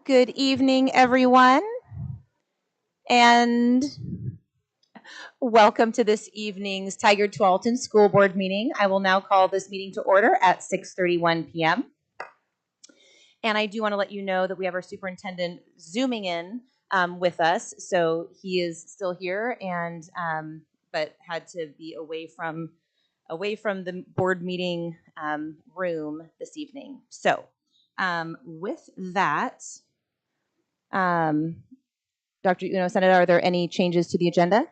Good evening, everyone, and welcome to this evening's Tigard-Tualatin School Board meeting. I will now call this meeting to order at 6:31 p.m. And I do want to let you know that we have our superintendent zooming in with us, so he is still here, and but had to be away from the board meeting room this evening. So with that. Dr. Uno-Senata, are there any changes to the agenda?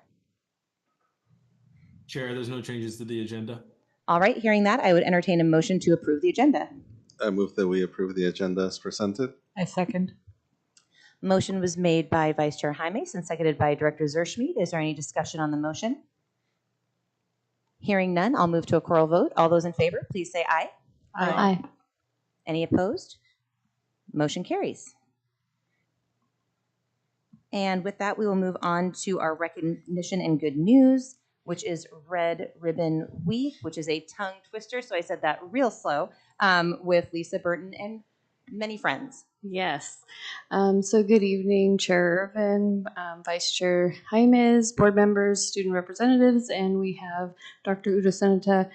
Chair, there's no changes to the agenda. All right, hearing that, I would entertain a motion to approve the agenda. I move that we approve the agenda as presented. I second. Motion was made by Vice Chair Jaimes and seconded by Director Zerschmied. Is there any discussion on the motion? Hearing none, I'll move to a choral vote. All those in favor, please say aye. Aye. Any opposed? Motion carries. And with that, we will move on to our recognition and good news, which is Red Ribbon Week, which is a tongue twister. So I said that real slow with Lisa Burton and many friends. Yes. So good evening, Chair Irvin, Vice Chair Jaimes, board members, student representatives, and we have Dr. Uno-Senata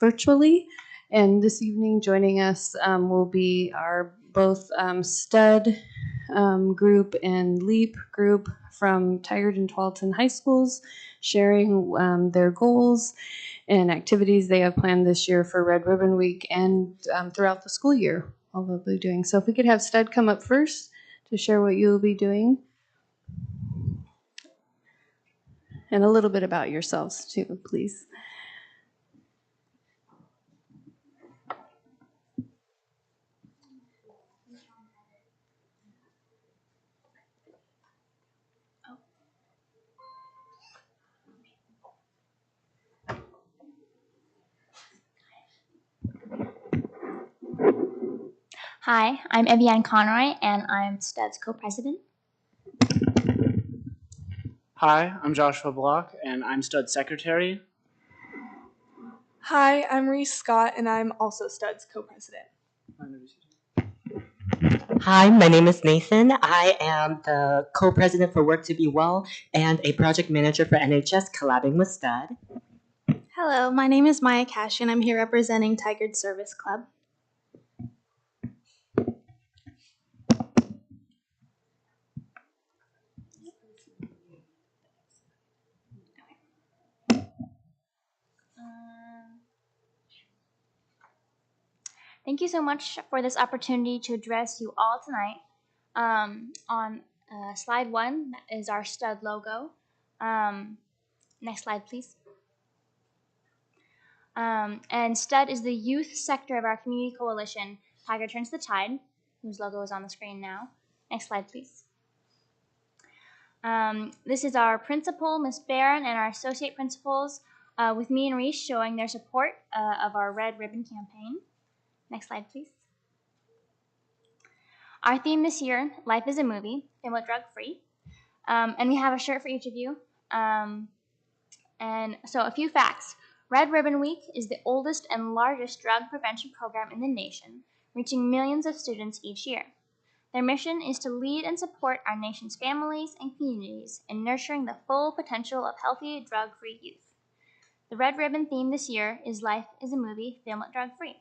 virtually. And this evening joining us will be our both STUD group and LEAP group from Tigard and Tualatin High Schools, sharing their goals and activities they have planned this year for Red Ribbon Week and throughout the school year, all they'll be doing. So if we could have STUD come up first to share what you'll be doing. And a little bit about yourselves too, please. Hi, I'm Evian Conroy, and I'm STUD's co-president. Hi, I'm Joshua Block, and I'm STUD's secretary. Hi, I'm Reese Scott, and I'm also STUD's co-president. Hi, my name is Nathan. I am the co-president for Work to Be Well and a project manager for NHS collabing with STUD. Hello, my name is Maya Cash, and I'm here representing Tigard Service Club. Thank you so much for this opportunity to address you all tonight. On slide 1 is our STUD logo. Next slide, please. And STUD is the youth sector of our community coalition, Tigard Turns the Tide, whose logo is on the screen now. Next slide, please. This is our principal, Ms. Barron, and our associate principals, with me and Reese showing their support of our Red Ribbon campaign. Next slide, please. Our theme this year, Life is a Movie, family drug-free. And we have a shirt for each of you. And so a few facts. Red Ribbon Week is the oldest and largest drug prevention program in the nation, reaching millions of students each year. Their mission is to lead and support our nation's families and communities in nurturing the full potential of healthy, drug-free youth. The Red Ribbon theme this year is Life is a Movie, family drug-free.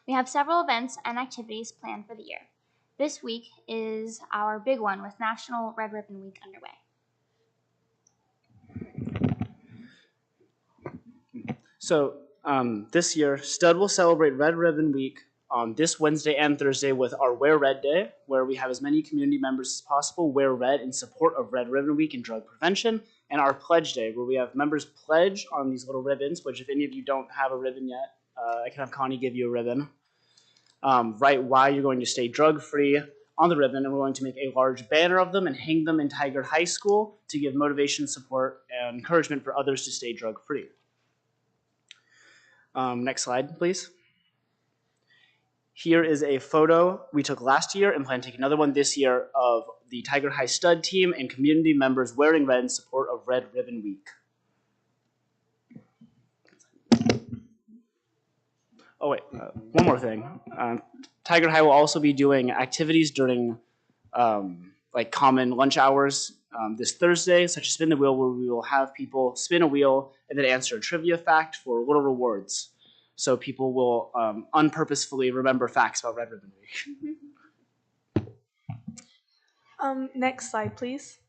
We have several events and activities planned for the year. This week is our big one with National Red Ribbon Week underway. So this year, STUD will celebrate Red Ribbon Week on this Wednesday and Thursday with our Wear Red Day, where we have as many community members as possible wear red in support of Red Ribbon Week and drug prevention, and our Pledge Day, where we have members pledge on these little ribbons, which if any of you don't have a ribbon yet, I can have Connie give you a ribbon. Write why you're going to stay drug-free on the ribbon, and we're going to make a large banner of them and hang them in Tigard High School to give motivation, support, and encouragement for others to stay drug-free. Next slide, please. Here is a photo we took last year and plan to take another one this year of the Tigard High STUD team and community members wearing red in support of Red Ribbon Week. Oh wait, one more thing. Tigard High will also be doing activities during like common lunch hours this Thursday, such as Spin the Wheel, where we will have people spin a wheel and then answer a trivia fact for little rewards. So people will unpurposefully remember facts about Red Ribbon Week. Next slide, please.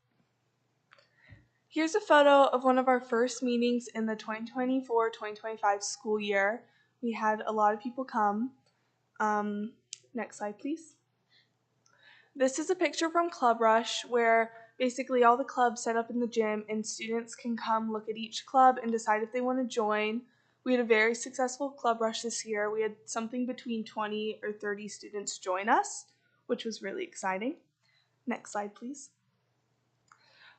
Here's a photo of one of our first meetings in the 2024-2025 school year. We had a lot of people come. Next slide, please. This is a picture from Club Rush where basically all the clubs set up in the gym and students can come look at each club and decide if they want to join. We had a very successful Club Rush this year. We had something between 20 or 30 students join us, which was really exciting. Next slide, please.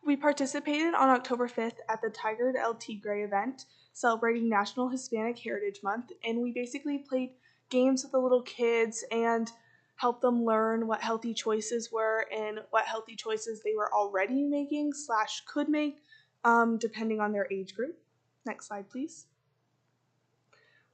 We participated on October 5th at the Tigard-Tualatin event celebrating National Hispanic Heritage Month, and we basically played games with the little kids and helped them learn what healthy choices were and what healthy choices they were already making / could make depending on their age group. Next slide, please.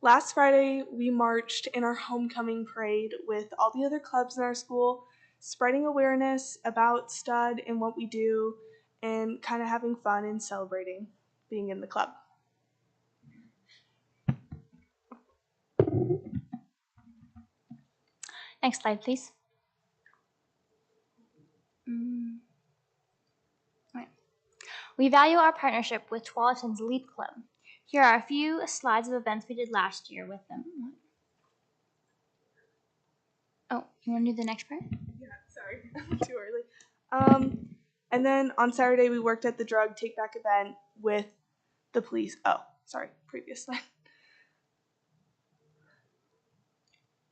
Last Friday, we marched in our homecoming parade with all the other clubs in our school, spreading awareness about Stud and what we do, and kind of having fun and celebrating being in the club. Next slide, please. Right. We value our partnership with Tualatin's Leap Club. Here are a few slides of events we did last year with them. Oh, you want to do the next part? Yeah, sorry, too early. And then on Saturday, we worked at the drug take-back event with the police. Oh, sorry, previous slide.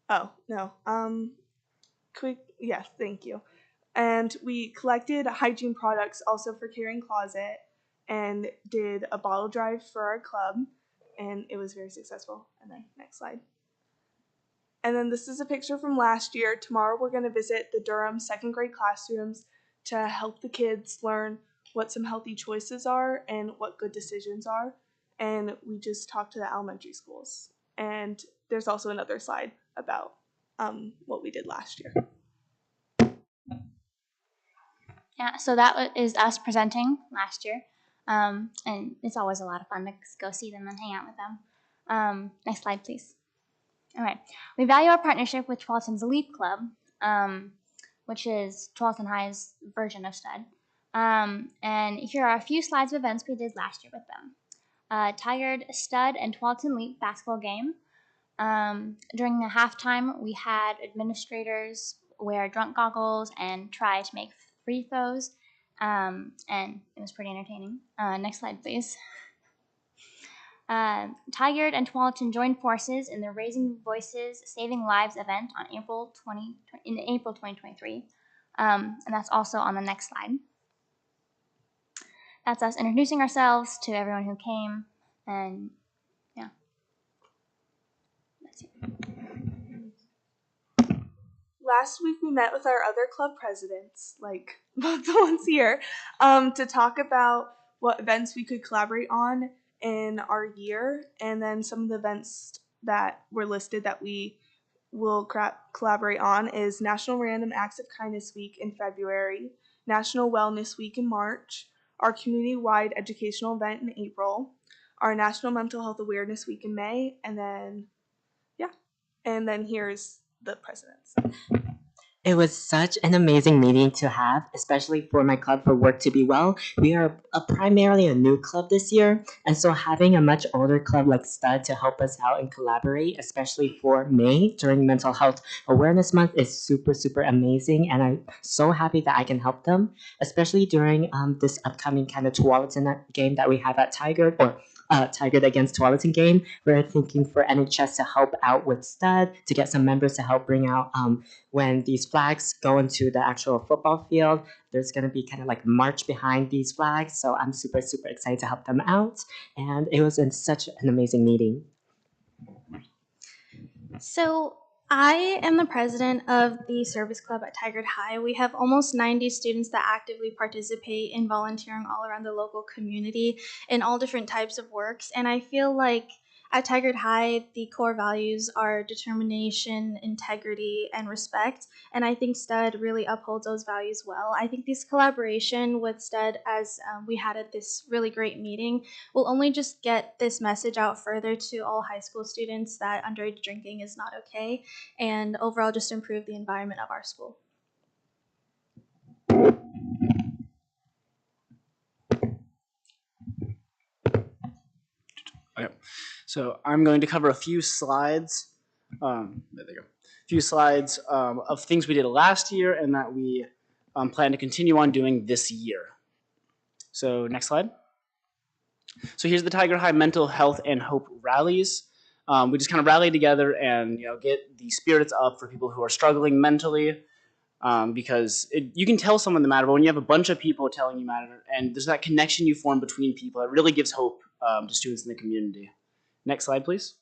Oh, no. Yes, thank you. And we collected hygiene products also for Caring Closet and did a bottle drive for our club, and it was very successful. And then next slide. And then this is a picture from last year. Tomorrow we're going to visit the Durham second grade classrooms to help the kids learn what some healthy choices are and what good decisions are. And we just talked to the elementary schools. And there's also another slide about what we did last year. Yeah, so that is us presenting last year. And it's always a lot of fun to go see them and hang out with them. Next slide, please. All right. We value our partnership with Tualatin's Leap Club, which is Tualatin High's version of Stud. And here are a few slides of events we did last year with them. Tigard, Stud, and Tualatin Leap basketball game. During the halftime, we had administrators wear drunk goggles and try to make free throws, and it was pretty entertaining. Next slide, please. Tigard and Tualatin joined forces in the Raising Voices, Saving Lives event on April 2023, and that's also on the next slide. That's us introducing ourselves to everyone who came, and yeah. That's it. Last week we met with our other club presidents, like both the ones here, to talk about what events we could collaborate on in our year, and then some of the events that were listed that we will collaborate on is National Random Acts of Kindness Week in February, National Wellness Week in March, our community-wide educational event in April, our National Mental Health Awareness Week in May, and then, yeah, and then here's the presidents. It was such an amazing meeting to have, especially for my club for Work to Be Well. We are primarily a new club this year, and so having a much older club like Stud to help us out and collaborate, especially for May during Mental Health Awareness Month, is super, super amazing, and I'm so happy that I can help them, especially during this upcoming kind of Tualatin game that we have at Tigard, or Tigard against Tualatin game. We're thinking for NHS to help out with Stud, to get some members to help bring out when these flags go into the actual football field. There's going to be kind of like a march behind these flags, so I'm super, super excited to help them out, and it was such an amazing meeting. So I am the president of the service club at Tigard High. We have almost 90 students that actively participate in volunteering all around the local community in all different types of works. And I feel like At Tigard High, the core values are determination, integrity, and respect. And I think STUD really upholds those values well. I think this collaboration with STUD, as we had at this really great meeting, will only just get this message out further to all high school students that underage drinking is not okay, and overall just improve the environment of our school. Okay. So I'm going to cover a few slides. There they go. A few slides of things we did last year and that we plan to continue on doing this year. So next slide. So here's the Tigard High Mental Health and Hope rallies. We just kind of rally together and get the spirits up for people who are struggling mentally, because you can tell someone the matter, but when you have a bunch of people telling you matter, and there's that connection you form between people, it really gives hope to students in the community. Next slide, please.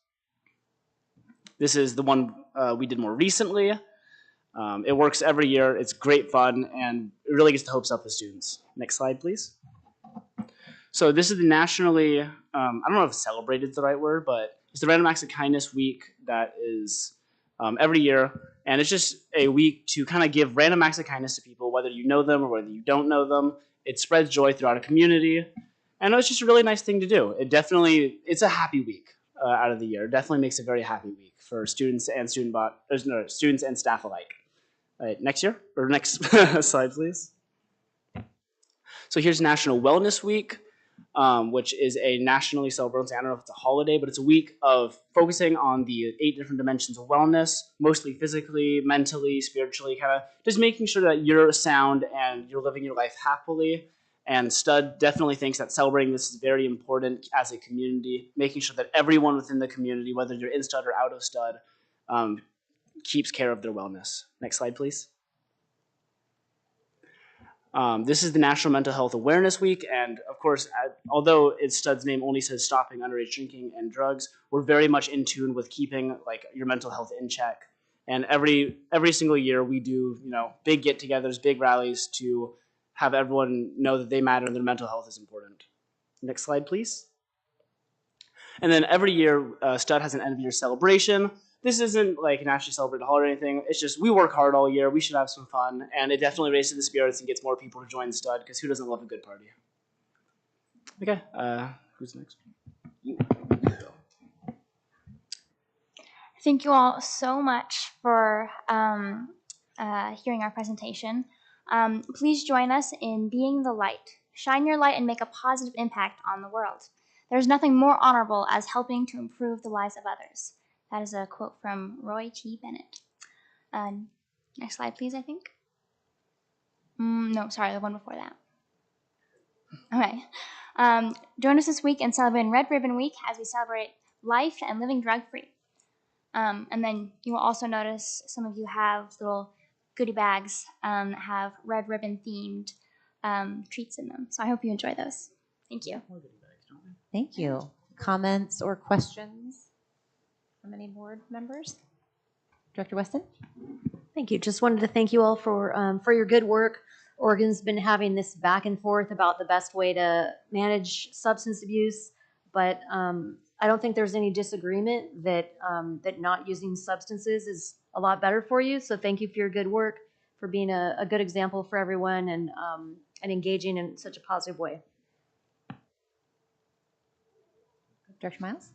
This is the one we did more recently. It works every year. It's great fun, and it really gets the hopes up with students. Next slide, please. So this is the nationally, I don't know if celebrated is the right word, but it's the Random Acts of Kindness week that is every year. And it's just a week to kind of give random acts of kindness to people, whether you know them or whether you don't know them. It spreads joy throughout a community. And it's just a really nice thing to do. It's a happy week out of the year. It definitely makes a very happy week for students and students and staff alike. All right, next slide, please. So here's National Wellness Week, which is a nationally celebrated, I don't know if it's a holiday, but it's a week of focusing on the 8 different dimensions of wellness, mostly physically, mentally, spiritually, kind of just making sure that you're sound and you're living your life happily. And STUD definitely thinks that celebrating this is very important as a community, making sure that everyone within the community, whether you're in STUD or out of STUD, keeps care of their wellness. Next slide, please. This is the National Mental Health Awareness Week, and of course, although STUD's name only says stopping underage drinking and drugs, we're very much in tune with keeping your mental health in check. And every single year we do big get-togethers, big rallies to have everyone know that they matter and their mental health is important. Next slide, please. And then every year, STUD has an end-of-year celebration. This isn't like an actually celebrated holiday or anything. It's just we work hard all year. We should have some fun. And it definitely raises the spirits and gets more people to join STUD, because who doesn't love a good party? Okay, who's next? Thank you all so much for hearing our presentation. Please join us in being the light. Shine your light and make a positive impact on the world. There's nothing more honorable as helping to improve the lives of others. That is a quote from Roy T. Bennett. Next slide, please, I think. No, sorry, the one before that. Okay. Join us this week and celebrate Red Ribbon Week as we celebrate life and living drug-free. And then you will also notice some of you have little goodie bags that have red ribbon themed treats in them. So I hope you enjoy those. Thank you. Thank you. Comments or questions from any board members? Director Weston? Thank you. Just wanted to thank you all for your good work. Oregon's been having this back and forth about the best way to manage substance abuse, but I don't think there's any disagreement that not using substances is a lot better for you. So thank you for your good work, for being a good example for everyone, and engaging in such a positive way. Director Miles?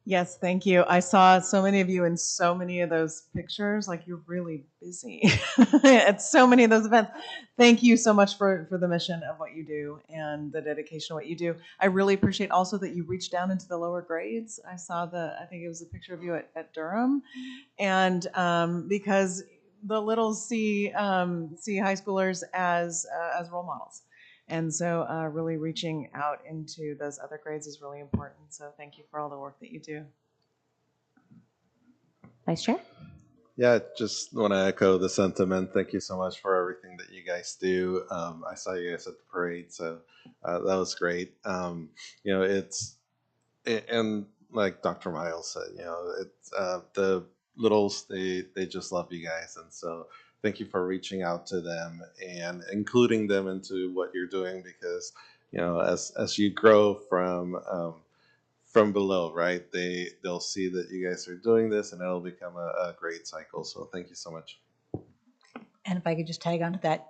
Yes, thank you. I saw so many of you in so many of those pictures. Like, you're really busy at so many of those events. Thank you so much for the mission of what you do and the dedication of what you do. I really appreciate also that you reached down into the lower grades. I saw I think it was a picture of you at Durham, and because the little see high schoolers as role models. And so really reaching out into those other grades is really important. So thank you for all the work that you do. Vice Chair? Yeah, just want to echo the sentiment. Thank you so much for everything that you guys do. I saw you guys at the parade, so that was great. And like Dr. Miles said, it's the littles, they just love you guys. And so thank you for reaching out to them and including them into what you're doing, because as you grow from from below, right? They'll see that you guys are doing this, and it'll become a great cycle. So thank you so much. And if I could just tag onto that,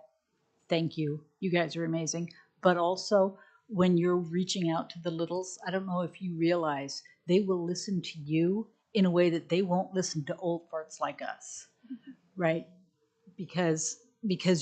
thank you. You guys are amazing. But also, when you're reaching out to the littles, I don't know if you realize they will listen to you in a way that they won't listen to old farts like us, right? Because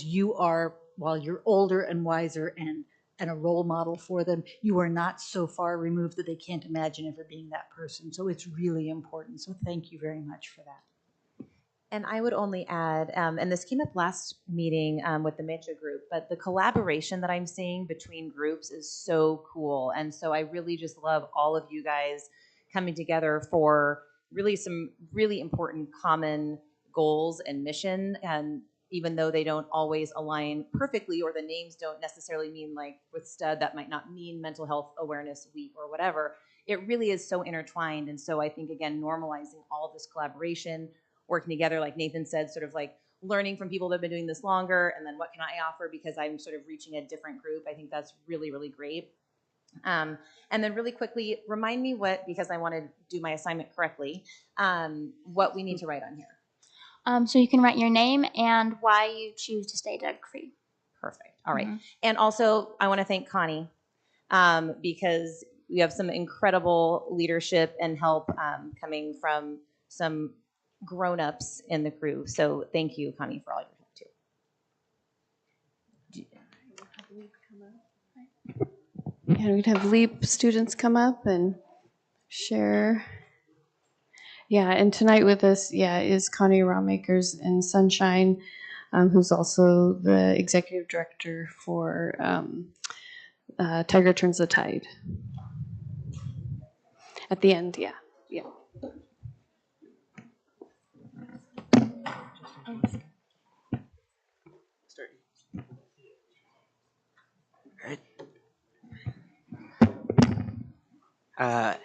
you are, while you're older and wiser and a role model for them, you are not so far removed that they can't imagine ever being that person. So it's really important. So thank you very much for that. And I would only add, and this came up last meeting with the Mitcha group, but the collaboration that I'm seeing between groups is so cool. And so I really just love all of you guys coming together for really some really important common goals and mission. And even though they don't always align perfectly, or the names don't necessarily mean, like with STUD, that might not mean Mental Health Awareness Week or whatever, it really is so intertwined. And so I think, again, normalizing all of this collaboration, working together, like Nathan said, sort of like learning from people that have been doing this longer, and then what can I offer because I'm sort of reaching a different group. I think that's really, really great. And then really quickly, remind me because I want to do my assignment correctly, what we need to write on here. So you can write your name and why you choose to stay drug-free. Perfect. All right. And also, I want to thank Connie because we have some incredible leadership and help coming from some grown-ups in the crew. So thank you, Connie, for all your help too. Yeah, we'd have LEAP students come up and share. Yeah, and tonight with us, is Connie Rawmakers in Sunshine, who's also the executive director for Tiger Turns the Tide. At the end, yeah.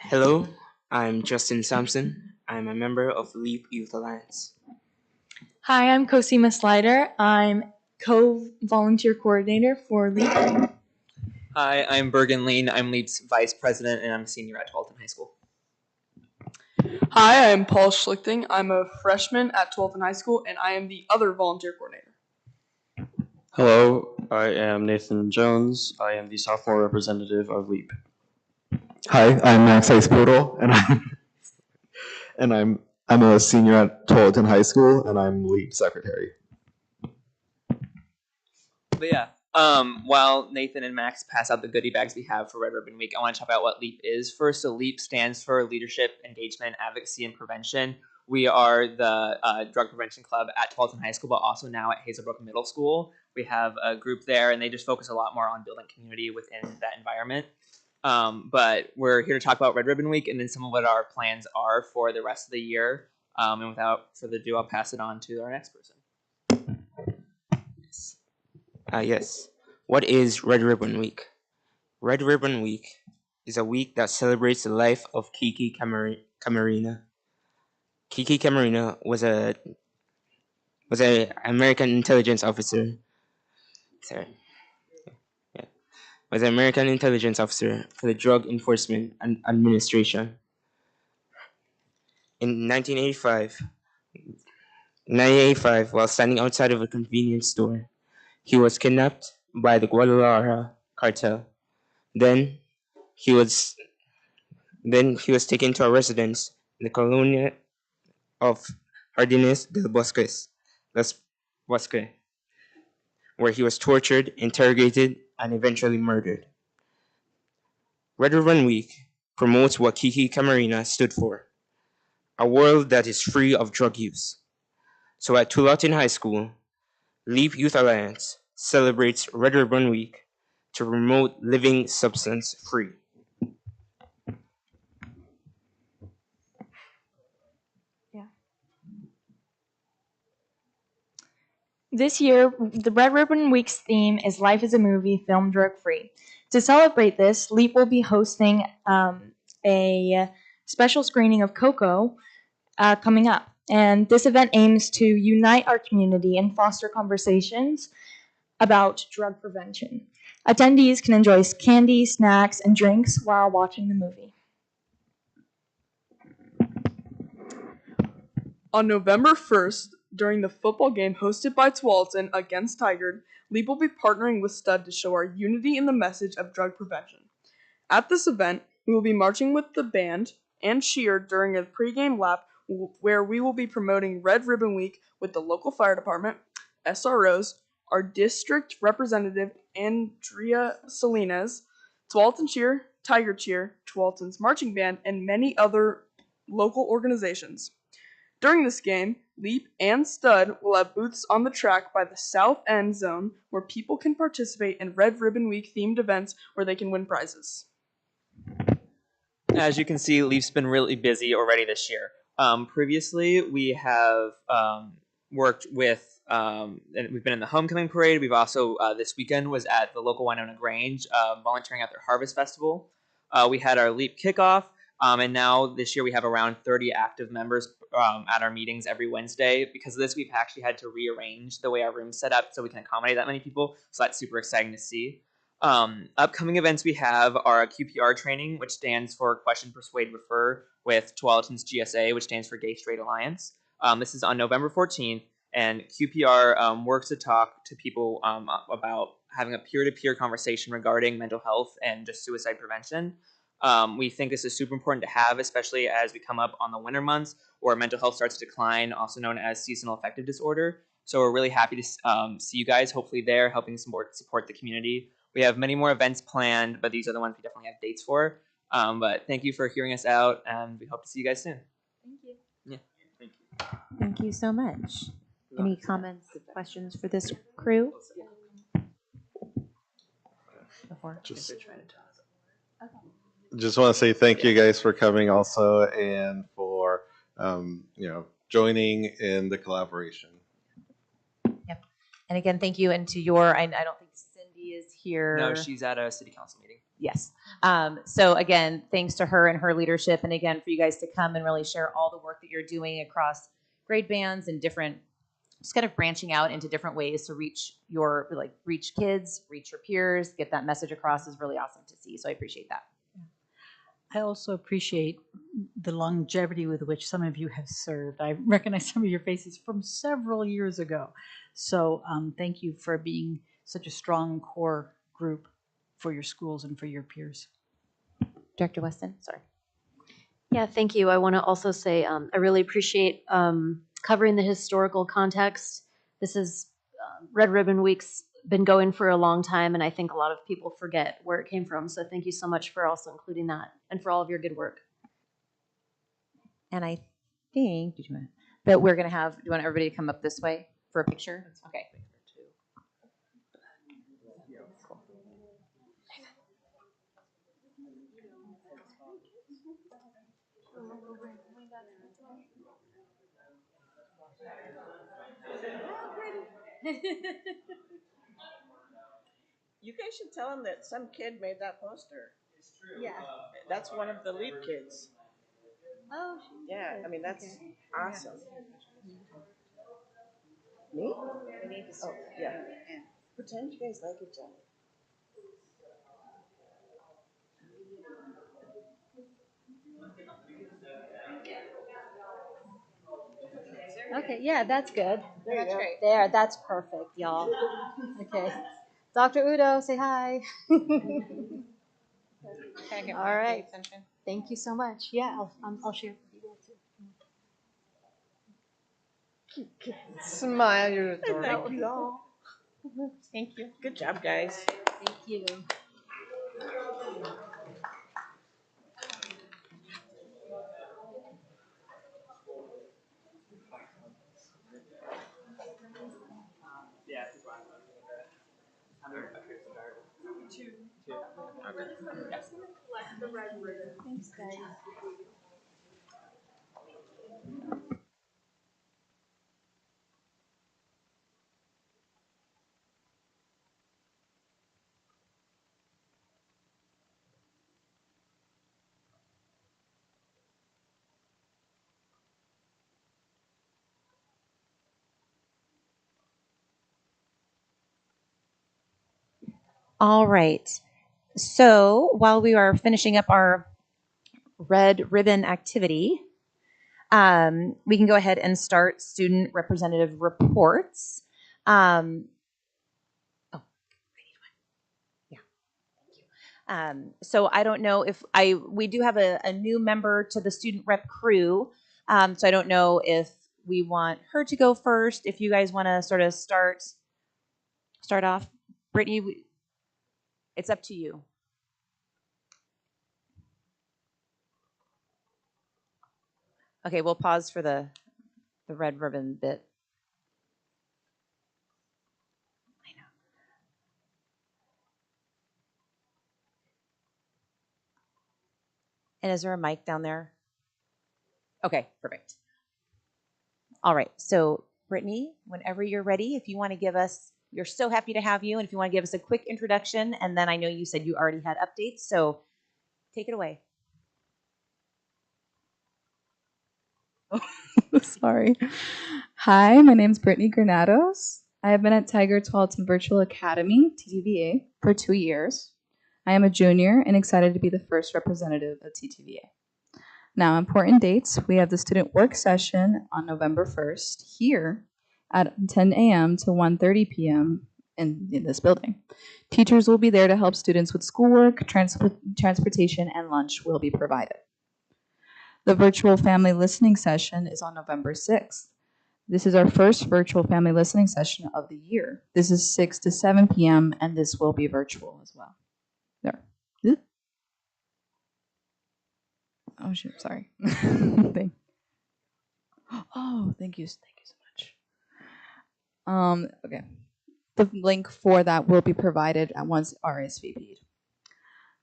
Hello, I'm Justin Sampson. I'm a member of LEAP Youth Alliance. Hi, I'm Cosima Slider. I'm co-volunteer coordinator for LEAP. Hi, I'm Bergen Lean. I'm LEAP's vice president, and I'm a senior at Tualatin High School. Hi, I'm Paul Schlichting. I'm a freshman at Tualatin High School, and I am the other volunteer coordinator. Hello, I am Nathan Jones. I am the sophomore representative of LEAP. Hi, I'm Max Ice-Poodle, and I'm a senior at Tualatin High School, and I'm LEAP secretary. But yeah, while Nathan and Max pass out the goodie bags we have for Red Ribbon Week, I want to talk about what LEAP is. First, so LEAP stands for Leadership, Engagement, Advocacy, and Prevention. We are the drug prevention club at Tualatin High School, but also now at Hazelbrook Middle School. We have a group there, and they just focus a lot more on building community within that environment. But we're here to talk about Red Ribbon Week and then some of what our plans are for the rest of the year. And without further ado, I'll pass it on to our next person. Yes. What is Red Ribbon Week? Red Ribbon Week is a week that celebrates the life of Kiki Camarena. Kiki Camarena was an American intelligence officer. Was an American intelligence officer for the Drug Enforcement Administration. In 1985, while standing outside of a convenience store, he was kidnapped by the Guadalajara cartel. Then he was taken to a residence in the colonia of Jardines del Bosque, where he was tortured, interrogated, and eventually murdered. Red Ribbon Week promotes what Kiki Camarena stood for: a world that is free of drug use. So at Tualatin High School, LEAP Youth Alliance celebrates Red Ribbon Week to promote living substance free. This year, the Red Ribbon Week's theme is Life is a Movie, Film Drug-Free. To celebrate this, LEAP will be hosting a special screening of Coco coming up. And this event aims to unite our community and foster conversations about drug prevention. Attendees can enjoy candy, snacks, and drinks while watching the movie. On November 1st, during the football game hosted by Tualatin against Tigard, LEAP will be partnering with STUD to show our unity in the message of drug prevention. At this event, we will be marching with the band and cheer during a pregame lap where we will be promoting Red Ribbon Week with the local fire department, SROs, our district representative Andrea Salinas, Tualatin Cheer, Tigard Cheer, Tualatin's marching band, and many other local organizations. During this game, LEAP and STUD will have booths on the track by the south end zone where people can participate in Red Ribbon Week themed events where they can win prizes. As you can see, LEAP's been really busy already this year. Previously, we have worked with, and we've been in the homecoming parade. We've also, this weekend, was at the local Winona Grange, volunteering at their Harvest Festival. We had our LEAP kickoff, and now this year we have around 30 active members at our meetings every Wednesday. Because of this, we've actually had to rearrange the way our room's set up so we can accommodate that many people. So that's super exciting to see. Upcoming events we have are a QPR training, which stands for Question, Persuade, Refer, with Tualatin's GSA, which stands for Gay Straight Alliance. This is on November 14th, and QPR works to talk to people about having a peer-to-peer conversation regarding mental health and just suicide prevention. We think this is super important to have, especially as we come up on the winter months where mental health starts to decline, also known as seasonal affective disorder. So we're really happy to see you guys, hopefully there, helping support the community. We have many more events planned, but these are the ones we definitely have dates for. But thank you for hearing us out, and we hope to see you guys soon. Thank you. Yeah, thank you. Thank you so much. Any comments, questions for this crew? Before? Just want to say thank you guys for coming also and for joining in the collaboration. Yep. And again, thank you. And to your, I don't think Cindy is here. No, she's at a city council meeting. Yes. So again, thanks to her and her leadership, and again, for you guys to come and really share all the work that you're doing across grade bands and different, just kind of branching out into different ways to reach kids, reach your peers, get that message across is really awesome to see. So I appreciate that. I also appreciate the longevity with which some of you have served. I recognize some of your faces from several years ago. So thank you for being such a strong core group for your schools and for your peers. Director Weston, sorry. Yeah, thank you. I want to also say I really appreciate covering the historical context. This is Red Ribbon Week's been going for a long time, and I think a lot of people forget where it came from. So thank you so much for also including that and for all of your good work. And I think, that we're going to have, do you want everybody to come up this way for a picture? Okay. You guys should tell them that some kid made that poster. It's true. Yeah. That's one of the LEAP kids. Oh, Yeah, I mean, that's awesome. Me? Oh, yeah. Pretend you guys like each other. Okay, yeah, that's good. That's great. There, that's perfect, y'all. Okay. Dr. Udo, say hi. All right. Thank you so much. Yeah, I'll share. Smile, you're That adorable. was all. Thank you. Good job, guys. Thank you. Yeah. Two. Thanks, guys. All right. So while we are finishing up our red ribbon activity, We can go ahead and start student representative reports. So I don't know if we do have a new member to the student rep crew. So I don't know if we want her to go first. If you guys want to sort of start off, Brittany, it's up to you. Okay, we'll pause for the red ribbon bit. I know. And is there a mic down there? Okay, perfect. All right, so Brittany, whenever you're ready, if you want to give us, you're so happy to have you, and if you want to give us a quick introduction, and then I know you said you already had updates, so take it away. Sorry. Hi, my name is Brittany Granados. I have been at Tigard-Tualatin Virtual Academy, TTVA, for 2 years. I am a junior and excited to be the first representative of TTVA. Now, important dates. We have the student work session on November 1st here at 10 a.m. to 1:30 p.m. in this building. Teachers will be there to help students with schoolwork, transportation, and lunch will be provided. The virtual family listening session is on November 6th. This is our first virtual family listening session of the year. This is 6 to 7 p.m. and this will be virtual as well. There. Oh shoot, sorry. Thank you so much. Okay. The link for that will be provided at once RSVP'd.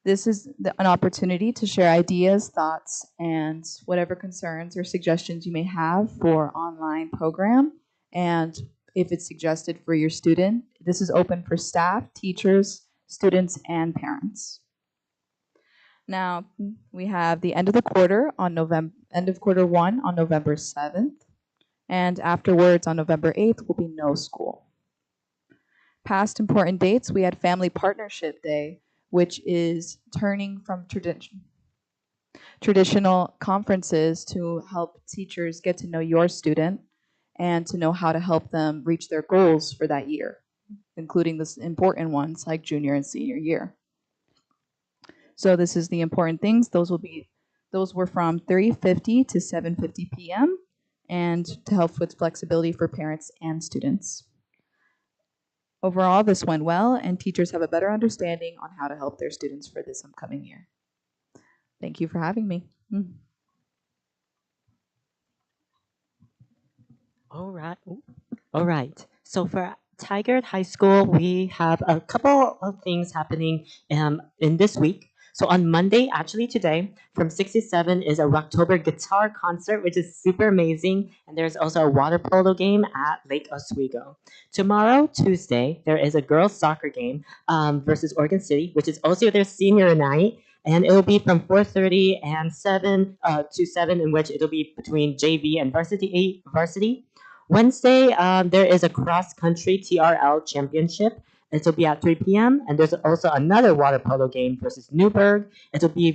This is an opportunity to share ideas, thoughts, and whatever concerns or suggestions you may have for online program. And if it's suggested for your student, this is open for staff, teachers, students, and parents. Now we have the end of the quarter on end of quarter 1 on November 7th, and afterwards on November 8th will be no school. Past important dates, we had Family Partnership Day, which is turning from traditional conferences to help teachers get to know your student and to know how to help them reach their goals for that year, including the important ones like junior and senior year. So this is the important things. Those were from 3:50 to 7:50 p.m. and to help with flexibility for parents and students. Overall, this went well, and teachers have a better understanding on how to help their students for this upcoming year. Thank you for having me. All right. So for Tigard High School, we have a couple of things happening in this week. So on Monday, actually today, from 6 to 7 is a Rocktober guitar concert, which is super amazing. And there's also a water polo game at Lake Oswego. Tomorrow, Tuesday, there is a girls soccer game versus Oregon City, which is also their senior night. And it will be from 4:30 and 7 to 7, in which it'll be between JV and varsity. Wednesday, there is a cross-country TRL championship. It will be at 3 p.m. And there's also another water polo game versus Newburgh. It will be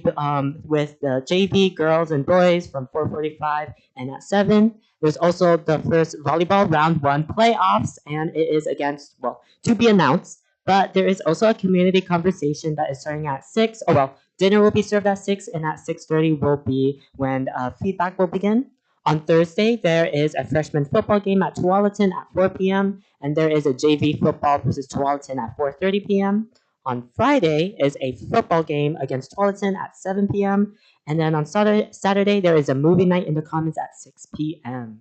with the JV girls and boys from 4:45 and at 7. There's also the first volleyball round 1 playoffs, and it is against, well, to be announced. But there is also a community conversation that is starting at 6. Oh, well, dinner will be served at 6, and at 6:30 will be when feedback will begin. On Thursday, there is a freshman football game at Tualatin at 4 p.m. and there is a JV football versus Tualatin at 4:30 p.m. On Friday is a football game against Tualatin at 7 p.m. And then on Saturday, there is a movie night in the Commons at 6 p.m.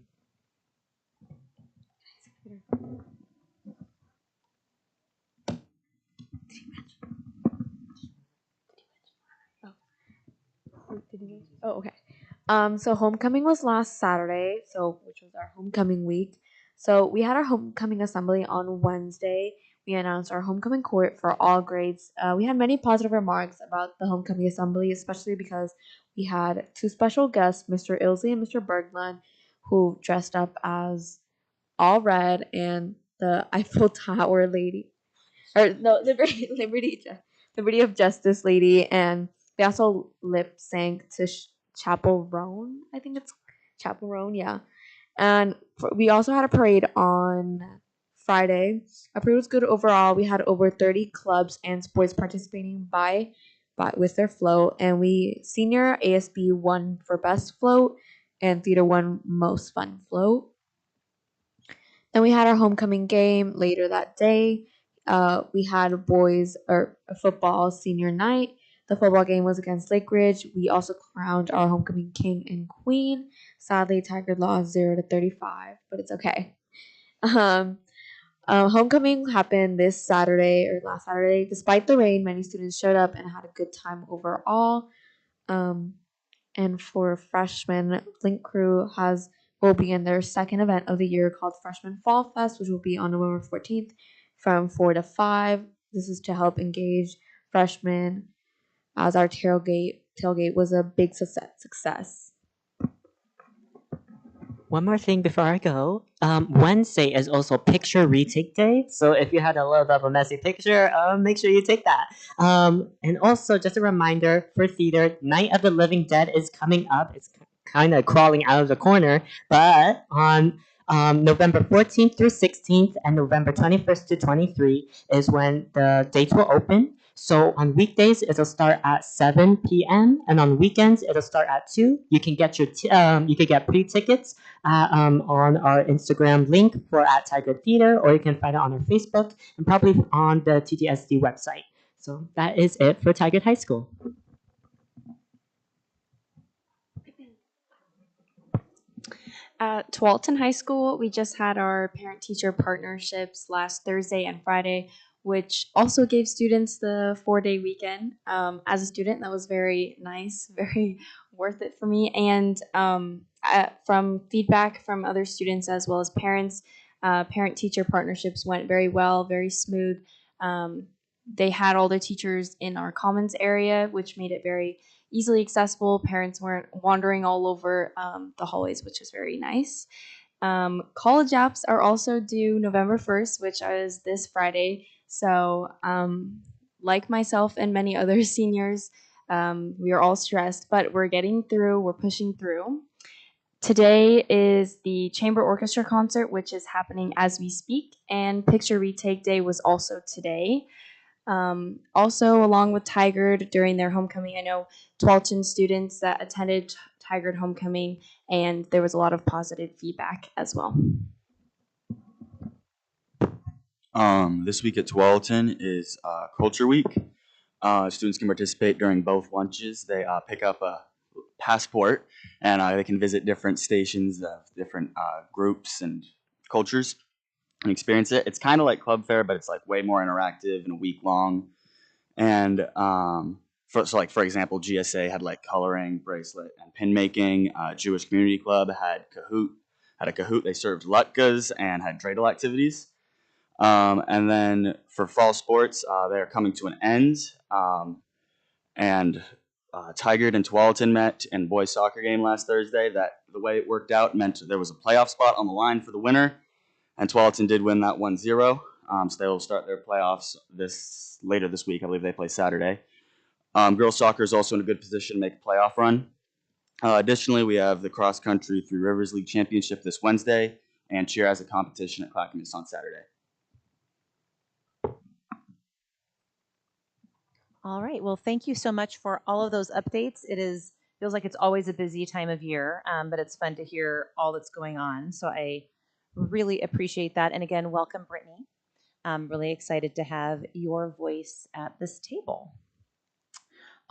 Oh, okay. So homecoming was last Saturday, which was our homecoming week. So we had our homecoming assembly on Wednesday. We announced our homecoming court for all grades. We had many positive remarks about the homecoming assembly, especially because we had 2 special guests, Mr. Ilsley and Mr. Berglund, who dressed up as all red and the Eiffel Tower lady, or no, Liberty of Justice lady, and they also lip sync to Chapel Roan, I think it's chaperone, yeah. And we also had a parade on Friday. Our parade was good overall. We had over 30 clubs and sports participating with their float, and senior ASB won for best float, and theater won most fun float. Then we had our homecoming game later that day. We had boys or football senior night. The football game was against Lake Ridge. We also crowned our homecoming king and queen. Sadly, Tigard lost 0-35, but it's okay. Homecoming happened this Saturday or last Saturday. Despite the rain, many students showed up and had a good time overall. And for freshmen, Link Crew will be in their second event of the year called Freshman Fall Fest, which will be on November 14th from 4 to 5. This is to help engage freshmen, as our tailgate was a big success. One more thing before I go. Wednesday is also picture retake day. So if you had a little bit of a messy picture, make sure you take that. And also just a reminder for theater, Night of the Living Dead is coming up. It's kind of crawling out of the corner, but on November 14th through 16th and November 21st to 23 is when the dates will open. So on weekdays it'll start at 7 p.m. and on weekends it'll start at 2. You can get you can get pre-tickets on our Instagram link for at Tigard Theater, or you can find it on our Facebook and probably on the TTSD website. So that is it for Tigard High School. At Tualatin High School, we just had our parent-teacher partnerships last Thursday and Friday, which also gave students the 4-day weekend. As a student, that was very nice, very worth it for me. And from feedback from other students as well as parents, parent-teacher partnerships went very well, very smooth. They had all the teachers in our commons area, which made it very easily accessible. Parents weren't wandering all over the hallways, which was very nice. College apps are also due November 1st, which is this Friday. So like myself and many other seniors, we are all stressed, but we're getting through, we're pushing through. Today is the Chamber Orchestra concert, which is happening as we speak, and Picture Retake Day was also today. Also, along with Tigard during their homecoming, I know Tualatin students that attended Tigard homecoming, and there was a lot of positive feedback as well. This week at Tualatin is Culture Week. Students can participate during both lunches. They pick up a passport and they can visit different stations of different groups and cultures and experience it. It's kind of like Club Fair, but it's like way more interactive and a week long. And for example, GSA had like coloring, bracelet, and pin making. Jewish Community Club had a Kahoot. They served latkes and had dreidel activities. And then for fall sports, they're coming to an end. And Tigard and Tualatin met in boys soccer game last Thursday. That the way it worked out meant there was a playoff spot on the line for the winner, and Tualatin did win that 1-0. So they will start their playoffs later this week. I believe they play Saturday. Girls soccer is also in a good position to make a playoff run. Additionally, we have the cross country Three Rivers League Championship this Wednesday, and cheer as a competition at Clackamas on Saturday. All right. Well, thank you so much for all of those updates. Feels like it's always a busy time of year, but it's fun to hear all that's going on. So I really appreciate that. And again, welcome, Brittany. I'm really excited to have your voice at this table.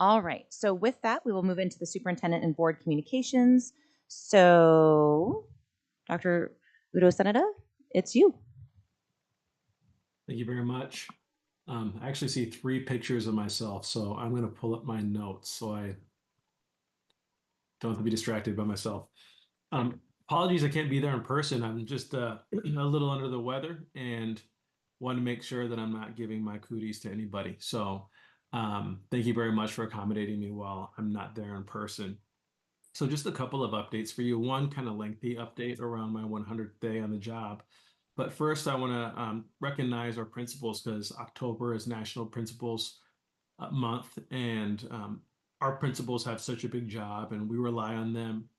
All right. So with that, we will move into the superintendent and board communications. So Dr. Udo-Sanada, it's you. Thank you very much. I actually see 3 pictures of myself, so I'm going to pull up my notes so I don't have to be distracted by myself. Apologies I can't be there in person. I'm just a little under the weather and want to make sure that I'm not giving my cooties to anybody. So thank you very much for accommodating me while I'm not there in person. So just a couple of updates for you. One kind of lengthy update around my 100th day on the job. But first, I want to recognize our principals because October is National Principals Month, and our principals have such a big job, and we rely on them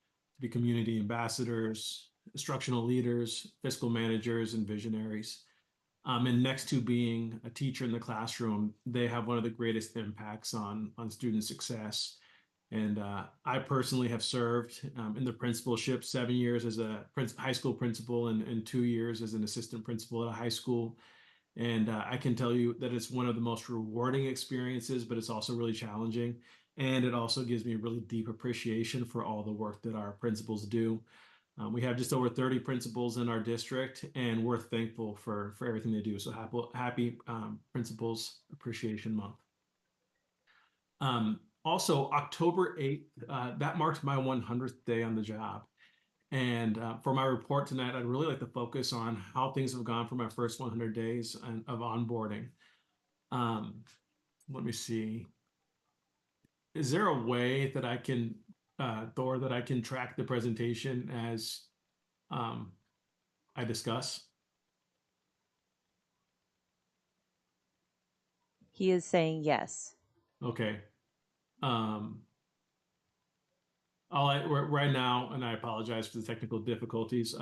to be community ambassadors, instructional leaders, fiscal managers, and visionaries. And next to being a teacher in the classroom, they have one of the greatest impacts on student success. And I personally have served in the principalship 7 years as a high school principal and 2 years as an assistant principal at a high school. And I can tell you that it's one of the most rewarding experiences, but it's also really challenging. And it also gives me really deep appreciation for all the work that our principals do. We have just over 30 principals in our district, and we're thankful for everything they do. So happy Principals Appreciation Month. Also, October 8th, that marks my 100th day on the job. And for my report tonight, I'd really like to focus on how things have gone for my first 100 days of onboarding. Let me see. Is there a way that I can, Thor, that I can track the presentation as I discuss? He is saying yes. Okay. Right now, and I apologize for the technical difficulties.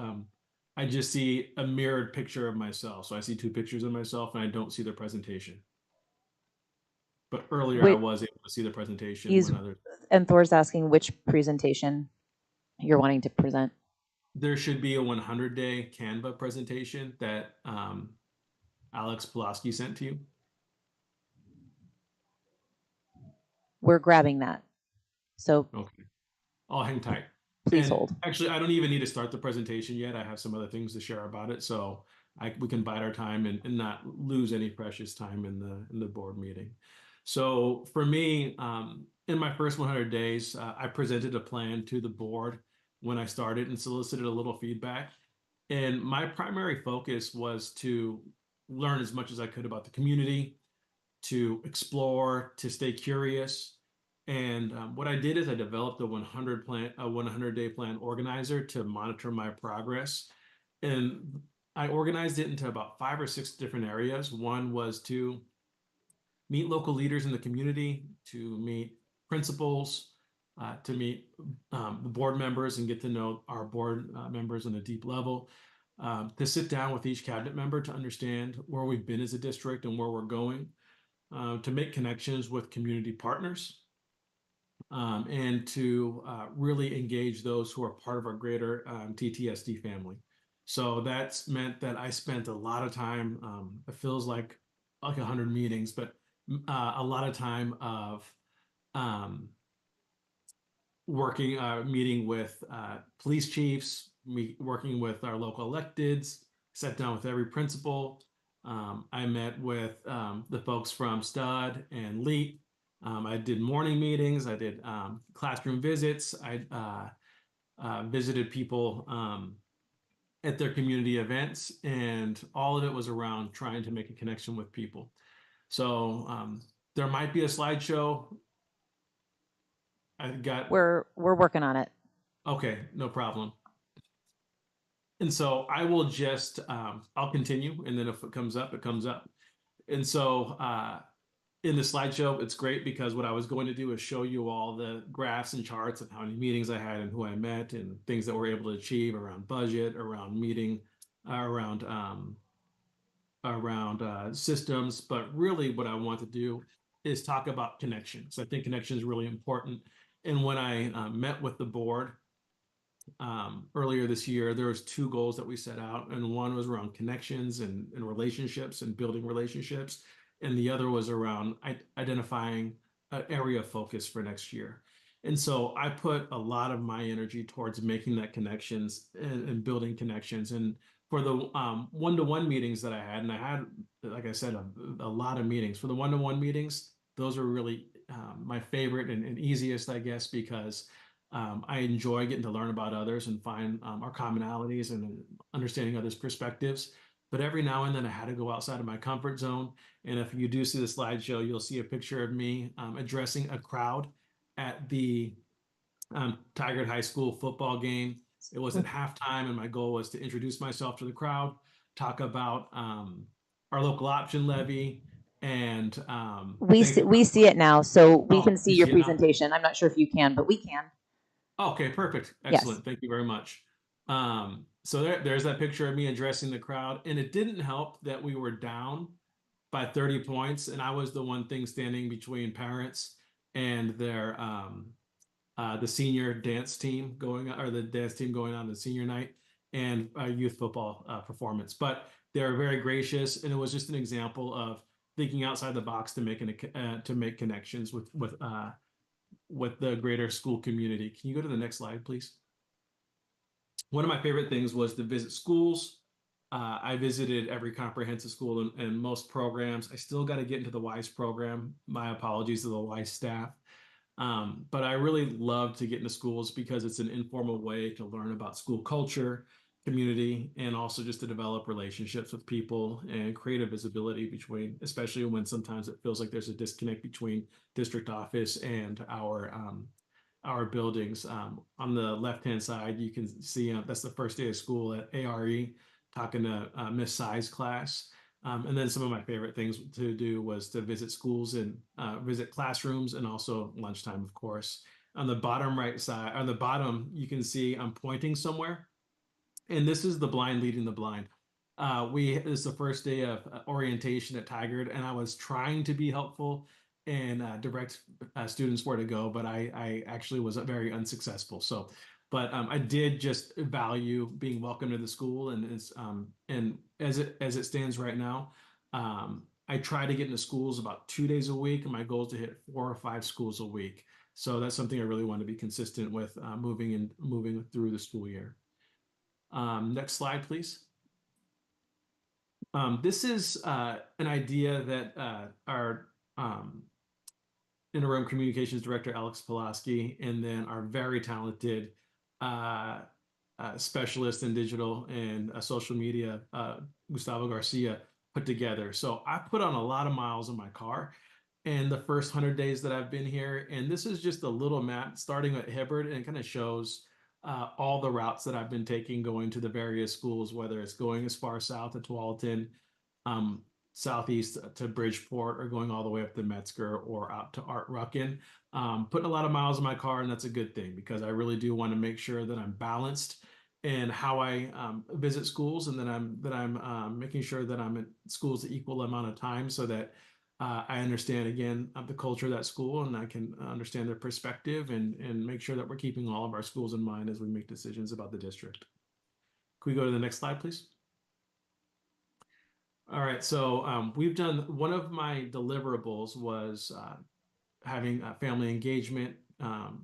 I just see a mirrored picture of myself. So I see two pictures of myself and I don't see the presentation. But earlier I was able to see the presentation when others. And Thor's asking which presentation you're wanting to present. There should be a 100-day Canva presentation that Alex Pulaski sent to you. We're grabbing that. So okay. I'll hang tight. Please hold. Actually, I don't even need to start the presentation yet. I have some other things to share about it. So we can bide our time and not lose any precious time in the board meeting. So for me, in my first 100 days, I presented a plan to the board when I started and solicited a little feedback. And my primary focus was to learn as much as I could about the community, to explore, to stay curious. And what I did is I developed a 100-day plan organizer to monitor my progress. And I organized it into about 5 or 6 different areas. One was to meet local leaders in the community, to meet principals, to meet the board members and get to know our board members on a deep level, to sit down with each cabinet member to understand where we've been as a district and where we're going, to make connections with community partners, and to really engage those who are part of our greater TTSD family. So that's meant that I spent a lot of time, it feels like 100 meetings, but a lot of time of meeting with police chiefs, working with our local electeds, sat down with every principal. I met with the folks from STUD and LEAP. I did morning meetings. I did classroom visits. I visited people at their community events, and all of it was around trying to make a connection with people. So there might be a slideshow. We're working on it. Okay, no problem. And so I will just I'll continue, and then if it comes up, it comes up. And so in the slideshow, it's great because what I was going to do is show you all the graphs and charts of how many meetings I had and who I met and things that we're able to achieve around budget, around meeting, around systems. But really what I want to do is talk about connections. I think connection is really important. And when I met with the board earlier this year, there was 2 goals that we set out, and one was around connections and relationships and building relationships, and the other was around identifying an area of focus for next year. And so I put a lot of my energy towards making that connections and building connections. And for the one-to-one meetings that I had, and I had, like I said, a lot of meetings. For the one-to-one meetings, those are really my favorite and easiest, I guess, because I enjoy getting to learn about others and find our commonalities and understanding others' perspectives. But every now and then I had to go outside of my comfort zone. And if you do see the slideshow, you'll see a picture of me addressing a crowd at the Tigard High School football game. It was at halftime, and my goal was to introduce myself to the crowd, talk about our local option levy, and we see it now, so we Oh, can see you your see it now? presentation. I'm not sure if you can, but we can. Okay, perfect. Yes. Excellent. Thank you very much. So there's that picture of me addressing the crowd, and it didn't help that we were down by 30 points, and I was the one thing standing between parents and the senior dance team or the dance team going on the senior night and youth football performance. But they're very gracious, and it was just an example of thinking outside the box to make connections with the greater school community. Can you go to the next slide, please? One of my favorite things was to visit schools. I visited every comprehensive school and most programs. I still got to get into the WISE program. My apologies to the WISE staff. But I really love to get into schools because it's an informal way to learn about school culture, community, and also just to develop relationships with people and create a visibility between, especially when sometimes it feels like there's a disconnect between district office and our buildings. On the left-hand side, you can see that's the first day of school at ARE, talking to Miss Sai's class. And then some of my favorite things to do was to visit schools and visit classrooms, and also lunchtime, of course. On the bottom right side, on the bottom, you can see I'm pointing somewhere, and this is the blind leading the blind. This is the first day of orientation at Tigard, and I was trying to be helpful and direct students where to go, but I actually was very unsuccessful. But I did just value being welcome to the school, and as it stands right now, I try to get into schools about 2 days a week, and my goal is to hit 4 or 5 schools a week. So that's something I really want to be consistent with moving through the school year. Next slide, please. This is an idea that our interim communications director, Alex Pulaski, and then our very talented specialist in digital and social media, Gustavo Garcia, put together. So I put on a lot of miles in my car in the first 100 days that I've been here. And this is just a little map starting at Hibbard, and it kind of shows all the routes that I've been taking going to the various schools, whether it's going as far south to Tualatin, southeast to Bridgeport, or going all the way up to Metzger or out to Art Ruckin. Putting a lot of miles in my car, and that's a good thing because I really do want to make sure that I'm balanced in how I visit schools, and that I'm making sure that I'm at schools the equal amount of time, so that I understand again the culture of that school, and I can understand their perspective and make sure that we're keeping all of our schools in mind as we make decisions about the district. Can we go to the next slide, please? All right, so we've done, one of my deliverables was having family engagement,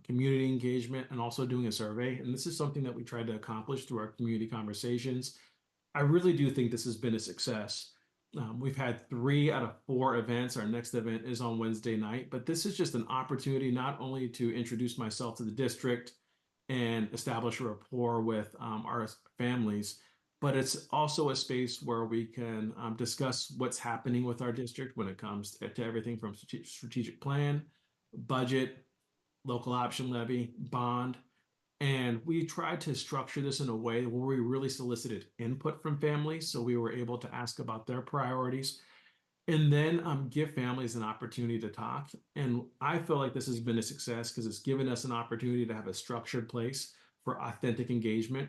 community engagement, and also doing a survey. And this is something that we tried to accomplish through our community conversations. I really do think this has been a success. We've had 3 out of 4 events. Our next event is on Wednesday night, but this is just an opportunity not only to introduce myself to the district and establish a rapport with our families, but it's also a space where we can discuss what's happening with our district when it comes to everything from strategic plan, budget, local option levy, bond. And we tried to structure this in a way where we really solicited input from families, so we were able to ask about their priorities, and then give families an opportunity to talk. And I feel like this has been a success because it's given us an opportunity to have a structured place for authentic engagement.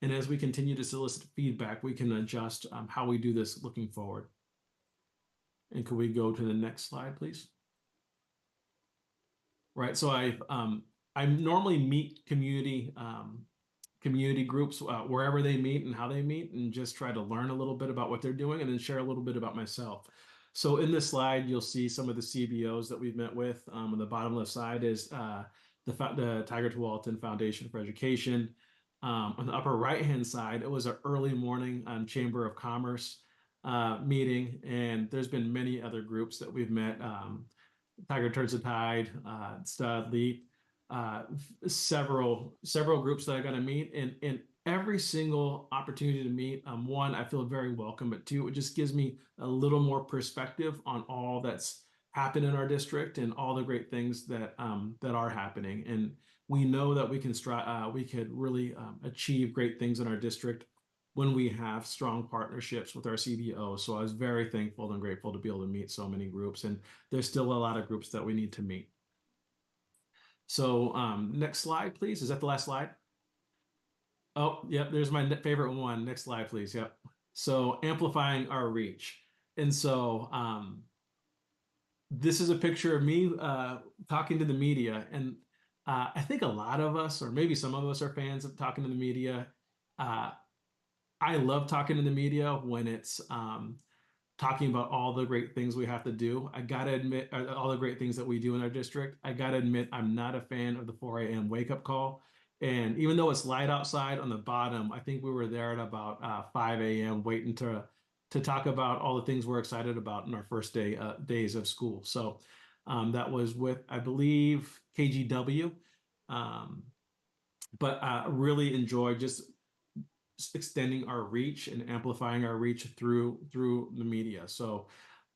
And as we continue to solicit feedback, we can adjust how we do this looking forward. And could we go to the next slide, please? Right, so I normally meet community groups wherever they meet and how they meet, and just try to learn a little bit about what they're doing and then share a little bit about myself. So in this slide, you'll see some of the CBOs that we've met with. On the bottom left side is the Tigard-Tualatin Foundation for Education. On the upper right-hand side, it was an early morning Chamber of Commerce meeting, and there's been many other groups that we've met. Tigard Turns the Tide, Stud, Leap, several groups that I got to meet, and every single opportunity to meet, one, I feel very welcome, but 2, it just gives me a little more perspective on all that's happened in our district and all the great things that are happening. And we know that we could really achieve great things in our district when we have strong partnerships with our CBO. So I was very thankful and grateful to be able to meet so many groups, and there's still a lot of groups that we need to meet. So next slide, please. Is that the last slide? Oh, yep, there's my favorite one. Next slide, please. Yep. So amplifying our reach. And so this is a picture of me talking to the media. And I think a lot of us, or maybe some of us, are fans of talking to the media. I love talking to the media when it's talking about all the great things we have to do. I gotta admit, all the great things that we do in our district. I gotta admit, I'm not a fan of the 4 a.m. wake up call. And even though it's light outside on the bottom, I think we were there at about 5 a.m. waiting to talk about all the things we're excited about in our first days of school. So that was with, I believe, KGW. But really enjoyed just extending our reach and amplifying our reach through the media. So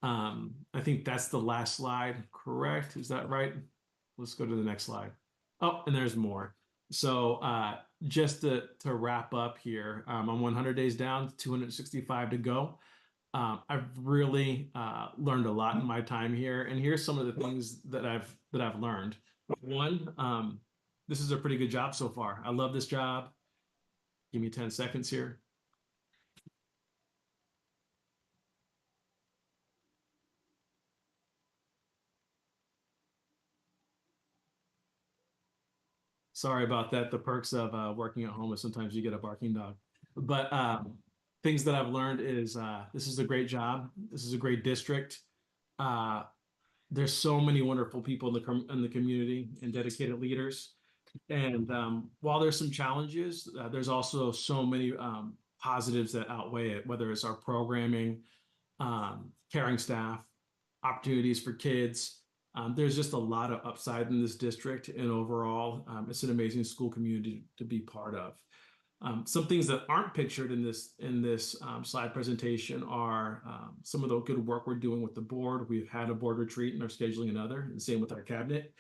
I think that's the last slide, correct? Is that right? Let's go to the next slide. Oh, and there's more. So just to wrap up here, I'm 100 days down, 265 to go. I've really learned a lot in my time here, and here's some of the things that I've learned. One, this is a pretty good job so far. I love this job. Give me 10 seconds here. Sorry about that. The perks of working at home is sometimes you get a barking dog. But things that I've learned is this is a great job. This is a great district. There's so many wonderful people in the community and dedicated leaders. And while there's some challenges, there's also so many positives that outweigh it, whether it's our programming, caring staff, opportunities for kids. There's just a lot of upside in this district, and overall, it's an amazing school community to be part of. Some things that aren't pictured in this slide presentation are some of the good work we're doing with the board. We've had a board retreat and are scheduling another, and same with our cabinet.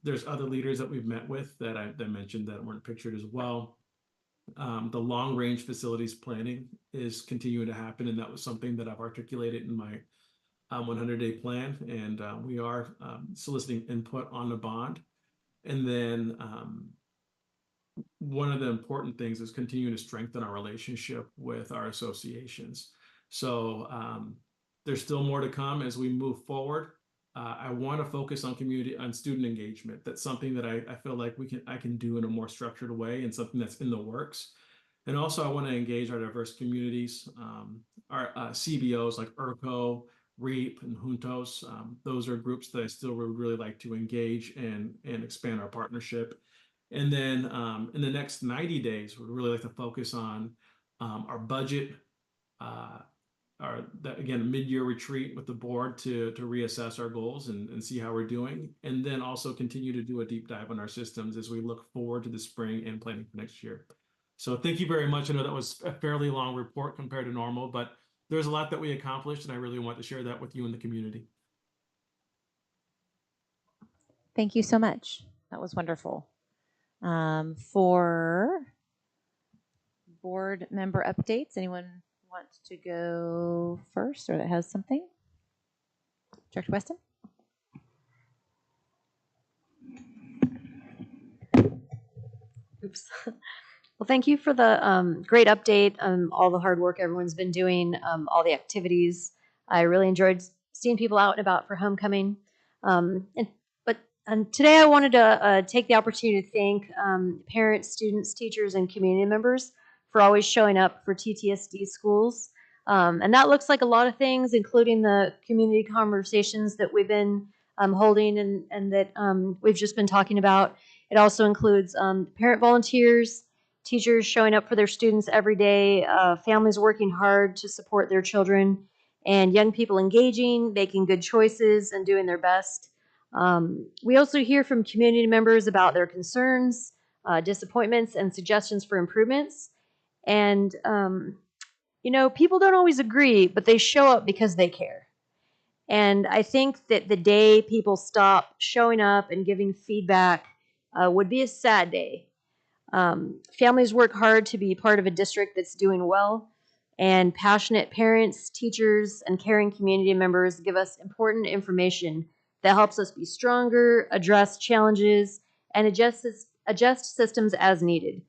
There's other leaders that we've met with that I mentioned that weren't pictured as well. The long range facilities planning is continuing to happen, and that was something that I've articulated in my 100-day plan, and we are soliciting input on the bond. And then one of the important things is continuing to strengthen our relationship with our associations. So there's still more to come as we move forward. I want to focus on student engagement. That's something that I feel like I can do in a more structured way, and something that's in the works. And also I want to engage our diverse communities, our CBOs like ERCO, REAP, and Juntos. Those are groups that I still would really like to engage and expand our partnership. And then in the next 90 days, we'd really like to focus on our budget, again, a mid-year retreat with the board to reassess our goals and see how we're doing. And then also continue to do a deep dive on our systems as we look forward to the spring and planning for next year. So thank you very much. I know that was a fairly long report compared to normal, but there's a lot that we accomplished, and I really want to share that with you in the community. Thank you so much. That was wonderful. For board member updates, anyone want to go first or that has something? Director Weston? Oops. Well, thank you for the great update, all the hard work everyone's been doing, all the activities. I really enjoyed seeing people out and about for homecoming. But today I wanted to take the opportunity to thank parents, students, teachers, and community members for always showing up for TTSD schools. And that looks like a lot of things, including the community conversations that we've been holding and that we've just been talking about. It also includes parent volunteers, teachers showing up for their students every day, families working hard to support their children, and young people engaging, making good choices, and doing their best. We also hear from community members about their concerns, disappointments, and suggestions for improvements. And, people don't always agree, but they show up because they care. And I think that the day people stop showing up and giving feedback would be a sad day. Families work hard to be part of a district that's doing well, and passionate parents, teachers, and caring community members give us important information that helps us be stronger, address challenges, and adjust systems as needed.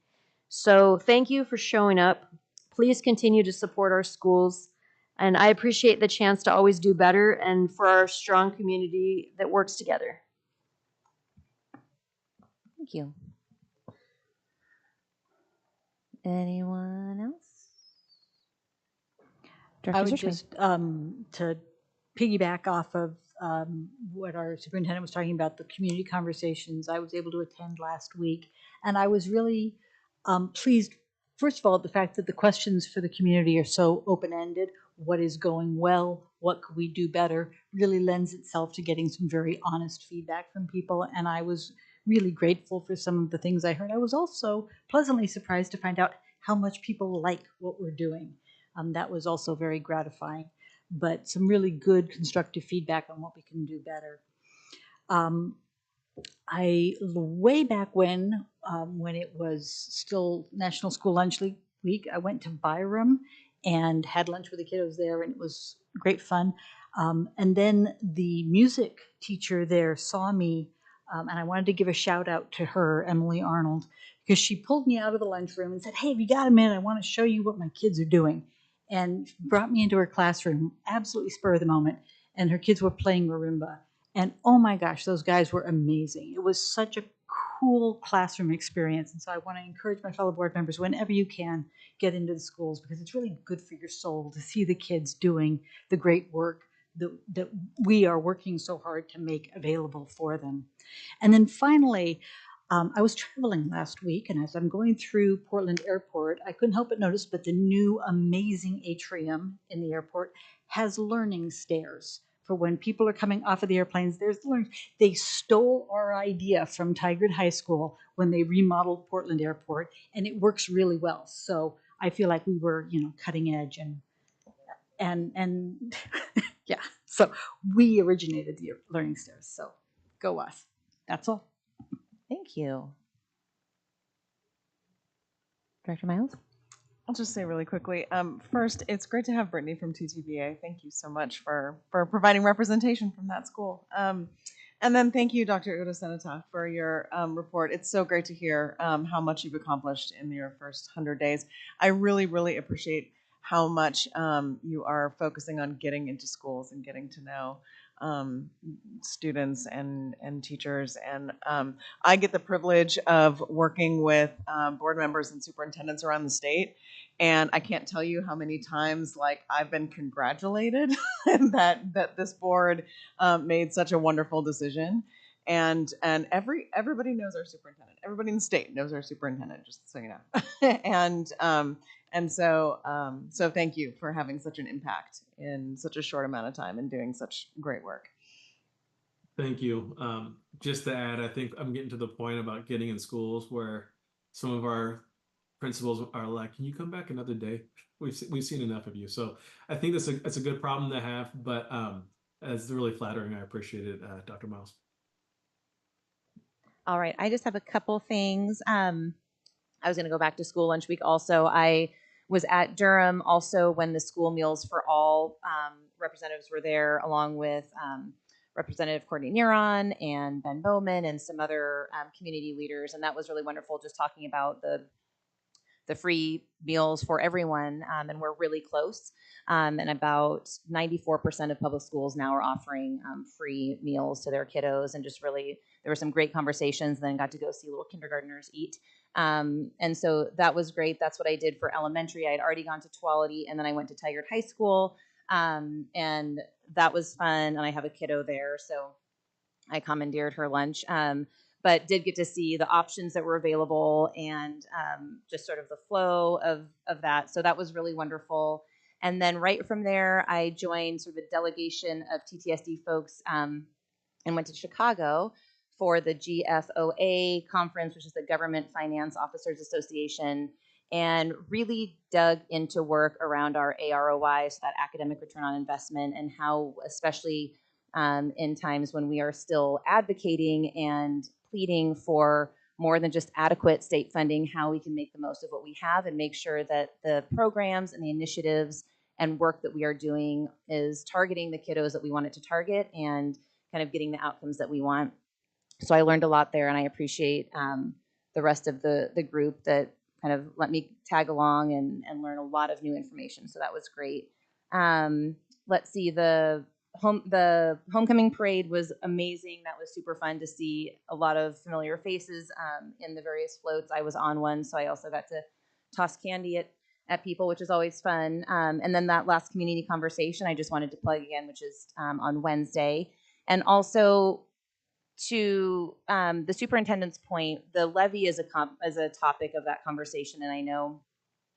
So thank you for showing up. Please continue to support our schools. And I appreciate the chance to always do better and for our strong community that works together. Thank you. Anyone else? I would Director just, to piggyback off of what our superintendent was talking about, the community conversations, I was able to attend last week, and I was really pleased, first of all, the fact that the questions for the community are so open-ended. What is going well? What could we do better? Really lends itself to getting some very honest feedback from people, and I was really grateful for some of the things I heard. I was also pleasantly surprised to find out how much people like what we're doing. That was also very gratifying, but some really good constructive feedback on what we can do better. Way back when it was still National School Lunch Week, I went to Byram and had lunch with the kiddos there, and it was great fun. And then the music teacher there saw me, and I wanted to give a shout out to her, Emily Arnold, because she pulled me out of the lunchroom and said, "Hey, have you got a minute? I want to show you what my kids are doing." And brought me into her classroom, absolutely spur of the moment, and her kids were playing marimba. And oh my gosh, those guys were amazing. It was such a cool classroom experience. And so I want to encourage my fellow board members, whenever you can, get into the schools, because it's really good for your soul to see the kids doing the great work that we are working so hard to make available for them. And then finally, I was traveling last week, and as I'm going through Portland Airport, I couldn't help but notice that the new amazing atrium in the airport has learning stairs. For when people are coming off of the airplanes, there's learning. They stole our idea from Tigard High School when they remodeled Portland Airport, and it works really well. So I feel like we were, cutting edge and yeah. So we originated the learning stairs. So go us. That's all. Thank you. Director Miles? I'll just say really quickly. First, it's great to have Brittany from TTVA. Thank you so much for providing representation from that school. And then thank you, Dr. Uda Senata, for your report. It's so great to hear how much you've accomplished in your first 100 days. I really, really appreciate how much you are focusing on getting into schools and getting to know students and teachers. And I get the privilege of working with board members and superintendents around the state. And I can't tell you how many times I've been congratulated that this board made such a wonderful decision. And everybody knows our superintendent. Everybody in the state knows our superintendent, just so you know. And so thank you for having such an impact in such a short amount of time and doing such great work. Thank you. Just to add, I think I'm getting to the point about getting in schools where some of our principals are like, "Can you come back another day? We've seen enough of you." So I think that's a good problem to have, but it's really flattering. I appreciate it, Dr. Miles. All right, I just have a couple things. I was going to go back to School Lunch Week also. I was at Durham also when the School Meals for All representatives were there, along with Representative Courtney Neron and Ben Bowman and some other community leaders, and that was really wonderful, just talking about the free meals for everyone, and we're really close. And about 94% of public schools now are offering free meals to their kiddos, and just really, there were some great conversations, then got to go see little kindergartners eat. And so that was great. That's what I did for elementary. I had already gone to Tualatin, and then I went to Tigard High School, and that was fun, and I have a kiddo there, so I commandeered her lunch. But did get to see the options that were available and just sort of the flow of that. So that was really wonderful. And then right from there, I joined sort of a delegation of TTSD folks and went to Chicago for the GFOA conference, which is the Government Finance Officers Association, and really dug into work around our AROI, so that academic return on investment, and how, especially in times when we are still advocating and pleading for more than just adequate state funding, how we can make the most of what we have and make sure that the programs and the initiatives and work that we are doing is targeting the kiddos that we want it to target and kind of getting the outcomes that we want. So I learned a lot there, and I appreciate the rest of the group that kind of let me tag along and learn a lot of new information. So that was great. Let's see, the homecoming parade was amazing. That was super fun to see a lot of familiar faces in the various floats. I was on one, so I also got to toss candy at people, which is always fun. And then that last community conversation, I just wanted to plug again, which is on Wednesday. And also to the superintendent's point, the levy is a topic of that conversation, and I know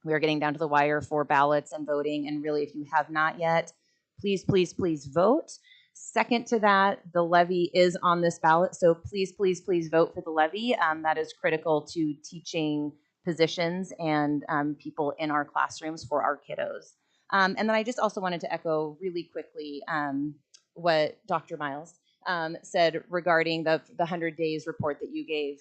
we are getting down to the wire for ballots and voting, and really, if you have not yet, please, please, please vote. Second to that, the levy is on this ballot, so please, please, please vote for the levy. That is critical to teaching positions and people in our classrooms for our kiddos. And then I just also wanted to echo really quickly what Dr. Miles said regarding the 100 days report that you gave.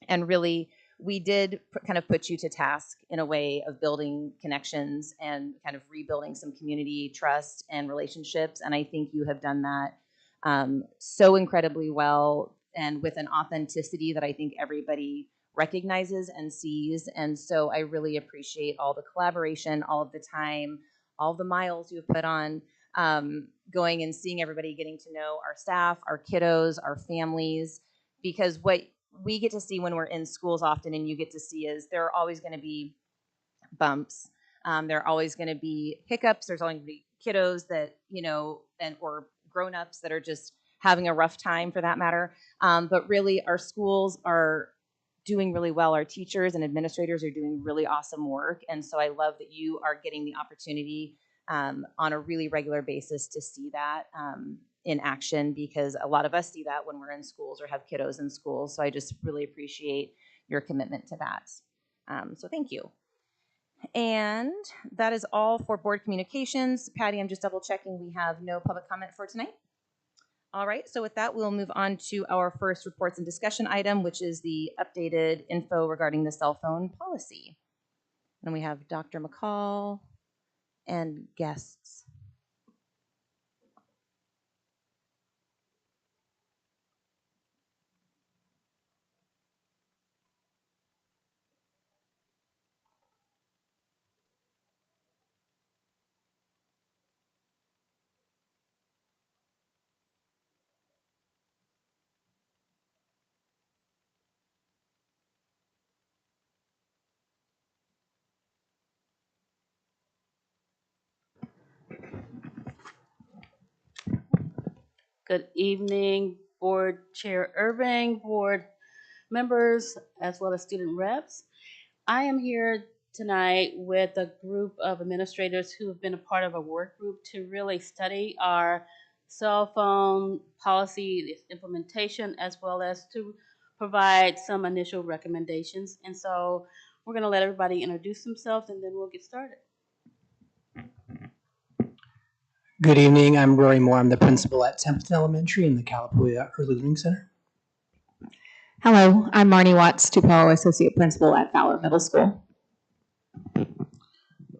And really, we did kind of put you to task in a way of building connections and kind of rebuilding some community trust and relationships. And I think you have done that so incredibly well and with an authenticity that I think everybody recognizes and sees. And so I really appreciate all the collaboration, all of the time, all the miles you've put on going and seeing everybody, getting to know our staff, our kiddos, our families, because what we get to see when we're in schools often, and you get to see, is there are always going to be bumps. There are always going to be hiccups. There's always going to be kiddos that, or grown-ups that are just having a rough time for that matter. But really, our schools are doing really well. Our teachers and administrators are doing really awesome work. And so I love that you are getting the opportunity on a really regular basis to see that in action, because a lot of us see that when we're in schools or have kiddos in schools. So I just really appreciate your commitment to that. So thank you. And that is all for board communications. Patty, I'm just double checking. We have no public comment for tonight. All right, so with that, we'll move on to our first reports and discussion item, which is the updated info regarding the cell phone policy. And we have Dr. McCall and guests. Good evening, Board Chair Irving, board members, as well as student reps. I am here tonight with a group of administrators who have been a part of a work group to really study our cell phone policy, its implementation, as well as to provide some initial recommendations. And so we're going to let everybody introduce themselves, and then we'll get started. Good evening, I'm Rory Moore. I'm the principal at Templeton Elementary in the Calipuya Early Learning Center. Hello, I'm Marnie Watts, Tupelo Associate Principal at Fowler Middle School.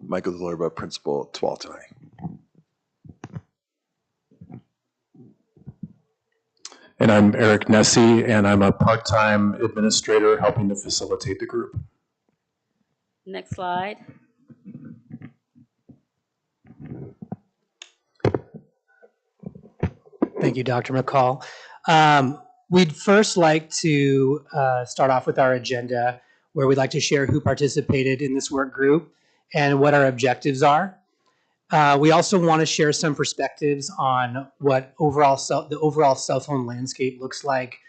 Michael Delorba, Principal at Tualatin. And I'm Eric Nessie, and I'm a part-time administrator helping to facilitate the group. Next slide. Thank you, Dr. McCall. We'd first like to start off with our agenda, where we'd like to share who participated in this work group and what our objectives are. We also want to share some perspectives on what the overall cell phone landscape looks like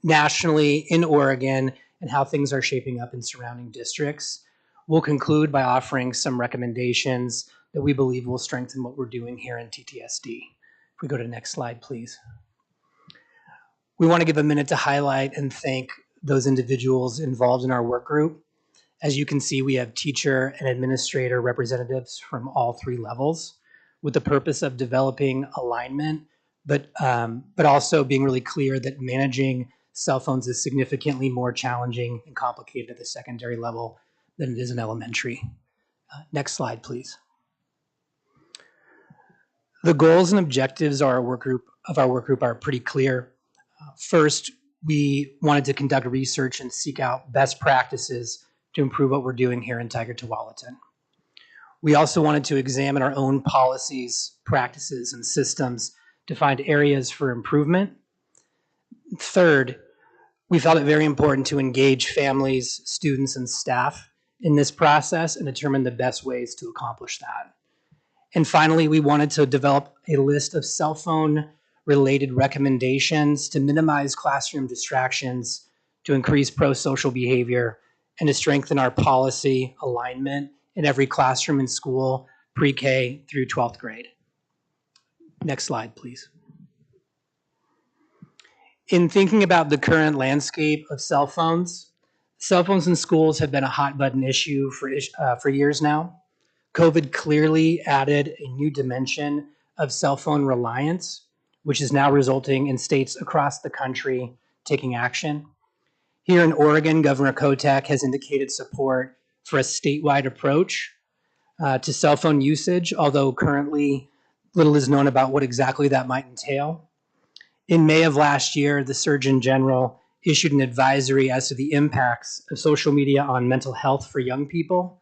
nationally in Oregon and how things are shaping up in surrounding districts. We'll conclude by offering some recommendations that we believe will strengthen what we're doing here in TTSD. If we go to the next slide, please. We want to give a minute to highlight and thank those individuals involved in our work group. As you can see, we have teacher and administrator representatives from all three levels with the purpose of developing alignment, but also being really clear that managing cell phones is significantly more challenging and complicated at the secondary level than it is in elementary. Next slide, please. The goals and objectives of our work group of our work group are pretty clear. First, we wanted to conduct research and seek out best practices to improve what we're doing here in Tigard-Tualatin. We also wanted to examine our own policies, practices, and systems to find areas for improvement. Third, we felt it very important to engage families, students, and staff in this process and determine the best ways to accomplish that. And finally, we wanted to develop a list of cell phone related recommendations to minimize classroom distractions, to increase pro-social behavior, and to strengthen our policy alignment in every classroom in school, pre-K through 12th grade. Next slide, please. In thinking about the current landscape of cell phones in schools have been a hot button issue for years now. COVID clearly added a new dimension of cell phone reliance, which is now resulting in states across the country taking action. Here in Oregon, Governor Kotek has indicated support for a statewide approach to cell phone usage, although currently little is known about what exactly that might entail. In May of last year, the Surgeon General issued an advisory as to the impacts of social media on mental health for young people.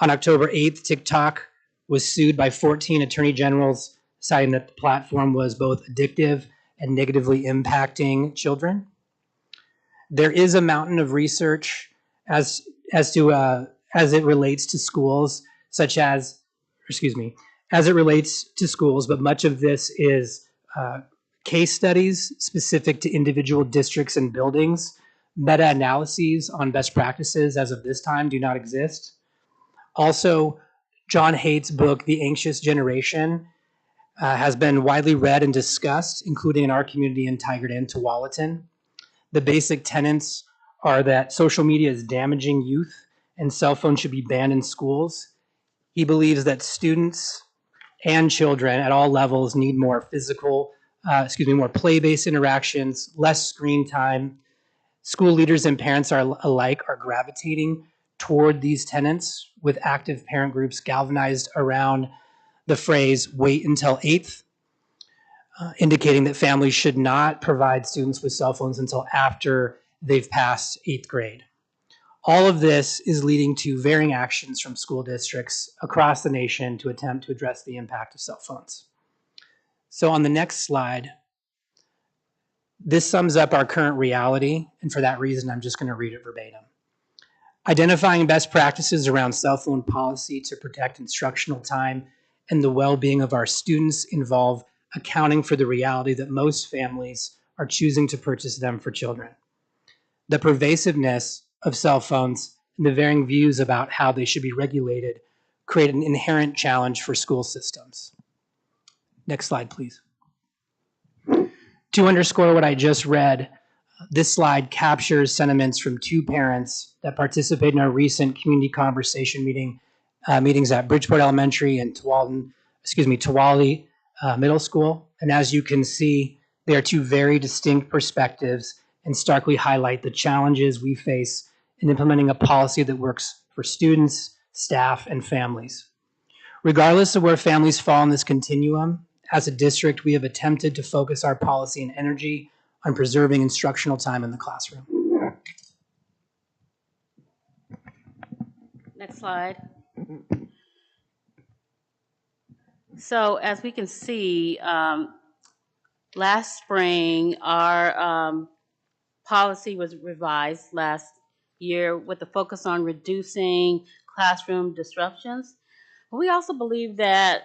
On October 8th, TikTok was sued by 14 attorney generals, citing that the platform was both addictive and negatively impacting children. There is a mountain of research as it relates to schools, as it relates to schools, but much of this is case studies specific to individual districts and buildings. Meta-analyses on best practices as of this time do not exist. Also, John Haidt's book, The Anxious Generation, has been widely read and discussed, including in our community in Tigard and Tualatin. The basic tenets are that social media is damaging youth and cell phones should be banned in schools. He believes that students and children at all levels need more more play-based interactions, less screen time. School leaders and parents alike are gravitating toward these tenets, with active parent groups galvanized around the phrase "wait until 8th," indicating that families should not provide students with cell phones until after they've passed 8th grade. All of this is leading to varying actions from school districts across the nation to attempt to address the impact of cell phones. So on the next slide, this sums up our current reality, and for that reason, I'm just going to read it verbatim. Identifying best practices around cell phone policy to protect instructional time and the well-being of our students involve accounting for the reality that most families are choosing to purchase them for children. The pervasiveness of cell phones and the varying views about how they should be regulated create an inherent challenge for school systems. Next slide, please. To underscore what I just read, this slide captures sentiments from two parents that participated in our recent community conversation meetings at Bridgeport Elementary and Tualatin Middle School. And as you can see, they are two very distinct perspectives and starkly highlight the challenges we face in implementing a policy that works for students, staff, and families. Regardless of where families fall in this continuum, as a district, we have attempted to focus our policy and energy on preserving instructional time in the classroom. Next slide. So as we can see, last spring, our policy was revised last year with a focus on reducing classroom disruptions. But we also believe that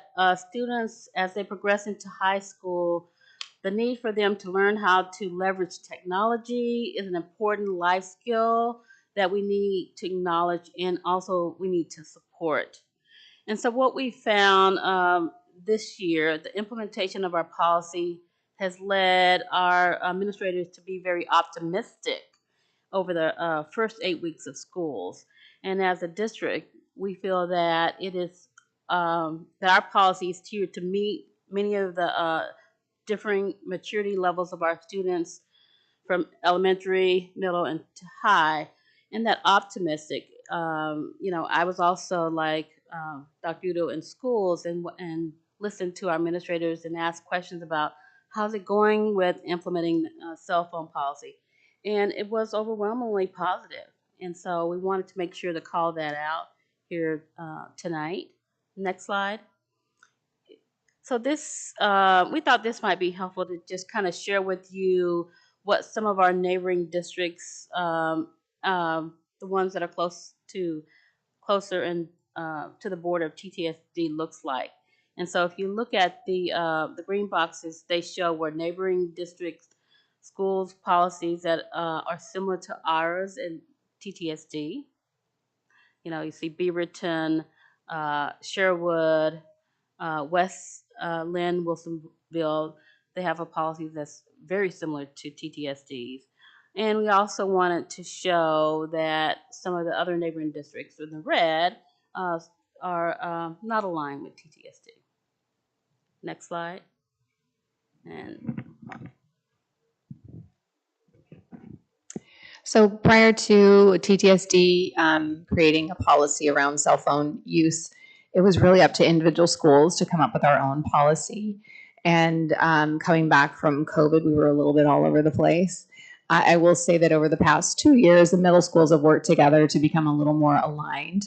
students, as they progress into high school, the need for them to learn how to leverage technology is an important life skill that we need to acknowledge and also we need to support. And so what we found this year, the implementation of our policy has led our administrators to be very optimistic over the first 8 weeks of schools. And as a district, we feel that it is that our policy is tiered to meet many of the differing maturity levels of our students from elementary, middle, and to high, and that optimistic. I was also like Dr. Udo in schools and listened to our administrators and asked questions about how's it going with implementing cell phone policy? And it was overwhelmingly positive. And so we wanted to make sure to call that out here tonight. Next slide. So this, we thought this might be helpful to just kind of share with you what some of our neighboring districts, the ones that are closer and to the border of TTSD looks like. And so if you look at the green boxes, they show where neighboring districts, schools, policies that are similar to ours in TTSD. You know, you see Beaverton, Sherwood, West Lynn, Wilsonville. They have a policy that's very similar to TTSD's. And we also wanted to show that some of the other neighboring districts in the red are not aligned with TTSD. Next slide. And So prior to TTSD creating a policy around cell phone use, it was really up to individual schools to come up with our own policy. And coming back from COVID, we were a little bit all over the place. I will say that over the past 2 years, the middle schools have worked together to become a little more aligned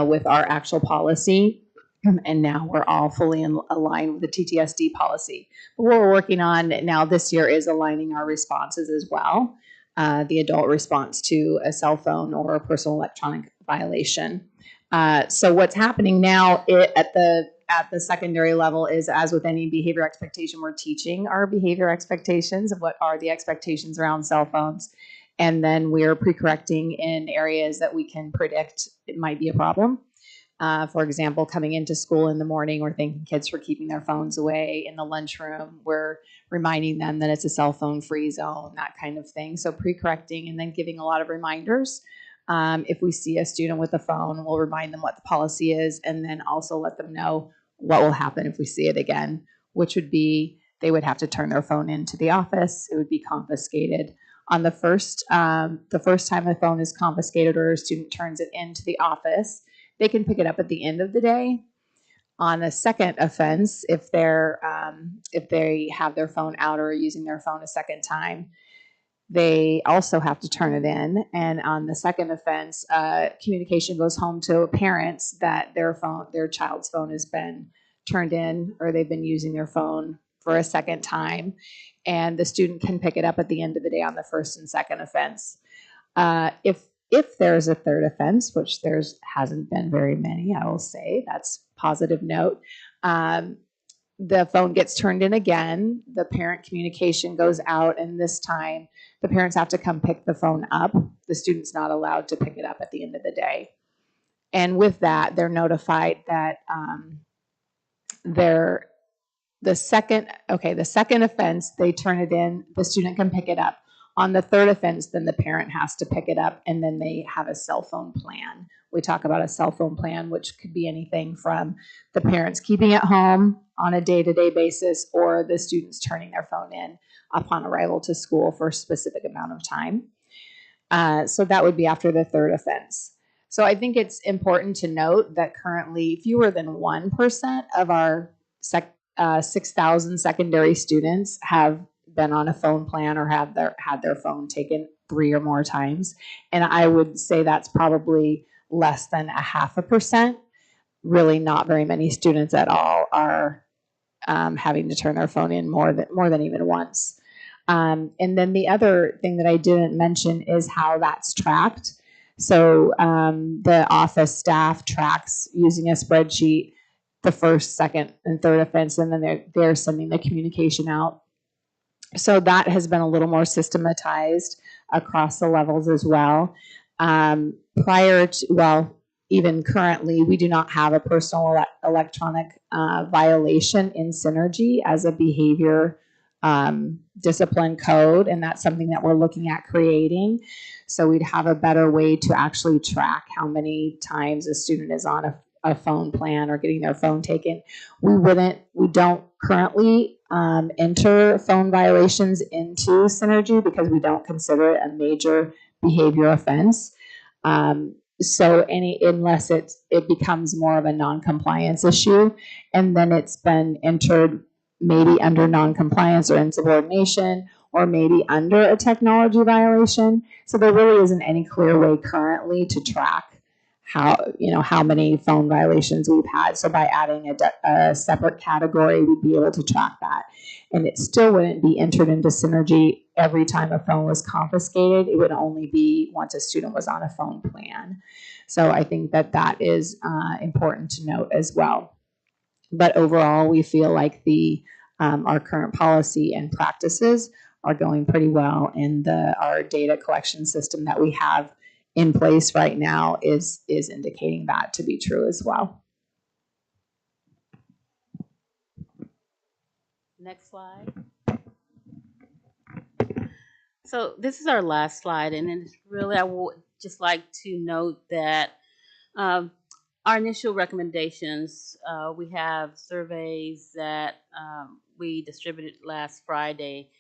with our actual policy. And now we're all fully aligned with the TTSD policy. But what we're working on now this year is aligning our responses as well. The adult response to a cell phone or a personal electronic violation. So what's happening now at the secondary level is, as with any behavior expectation, we're teaching our behavior expectations of what are the expectations around cell phones. And then we're pre-correcting in areas that we can predict it might be a problem. For example, coming into school in the morning, we're thanking kids for keeping their phones away. In the lunchroom, we're reminding them that it's a cell phone free zone, that kind of thing. So pre-correcting and then giving a lot of reminders. If we see a student with a phone, we'll remind them what the policy is and then also let them know what will happen if we see it again, which would be they would have to turn their phone into the office. It would be confiscated. On the first time a phone is confiscated or a student turns it into the office, they can pick it up at the end of the day. On a second offense, if they have their phone out or are using their phone a second time, they also have to turn it in. And on the second offense, communication goes home to parents that their child's phone has been turned in or they've been using their phone for a second time. And the student can pick it up at the end of the day on the first and second offense. If there's a third offense, which hasn't been very many, I will say, that's positive note. The phone gets turned in again, the parent communication goes out, and this time the parents have to come pick the phone up. The student's not allowed to pick it up at the end of the day. And with that, they're notified that the second offense, they turn it in, the student can pick it up. On the third offense, then the parent has to pick it up, and then they have a cell phone plan. We talk about a cell phone plan, which could be anything from the parents keeping it home on a day-to-day basis or the students turning their phone in upon arrival to school for a specific amount of time. So that would be after the third offense. So I think it's important to note that currently fewer than 1% of our 6,000 secondary students have been on a phone plan or had their phone taken 3 or more times. And I would say that's probably less than 0.5%. Really not very many students at all are having to turn their phone in more than even once. And then the other thing that I didn't mention is how that's tracked. So the office staff tracks using a spreadsheet the first, second, and third offense, and then they're sending the communication out. So that has been a little more systematized across the levels as well. Even currently, we do not have a personal electronic violation in Synergy as a behavior discipline code, and that's something that we're looking at creating. So we'd have a better way to actually track how many times a student is on a phone plan or getting their phone taken. We don't currently enter phone violations into Synergy because we don't consider it a major behavior offense. So unless it becomes more of a non-compliance issue, and then it's been entered maybe under noncompliance or insubordination, or maybe under a technology violation. So there really isn't any clear way currently to track how many phone violations we've had. So by adding a separate category, we'd be able to track that. And it still wouldn't be entered into Synergy every time a phone was confiscated. It would only be once a student was on a phone plan. So I think that is important to note as well. But overall, we feel like our current policy and practices are going pretty well, and our data collection system that we have in place right now is indicating that to be true as well. Next slide. So this is our last slide, and it's really, I would just like to note that our initial recommendations, we have surveys that we distributed last Friday,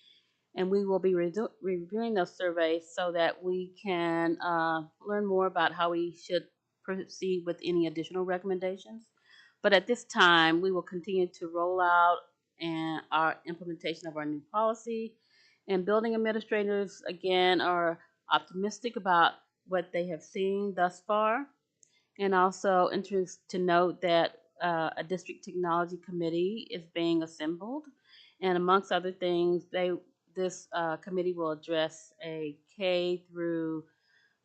and we will be reviewing those surveys so that we can learn more about how we should proceed with any additional recommendations. But at this time, we will continue to roll out our implementation of our new policy. And building administrators, again, are optimistic about what they have seen thus far. And also interested to note that a district technology committee is being assembled. And amongst other things, this committee will address a K through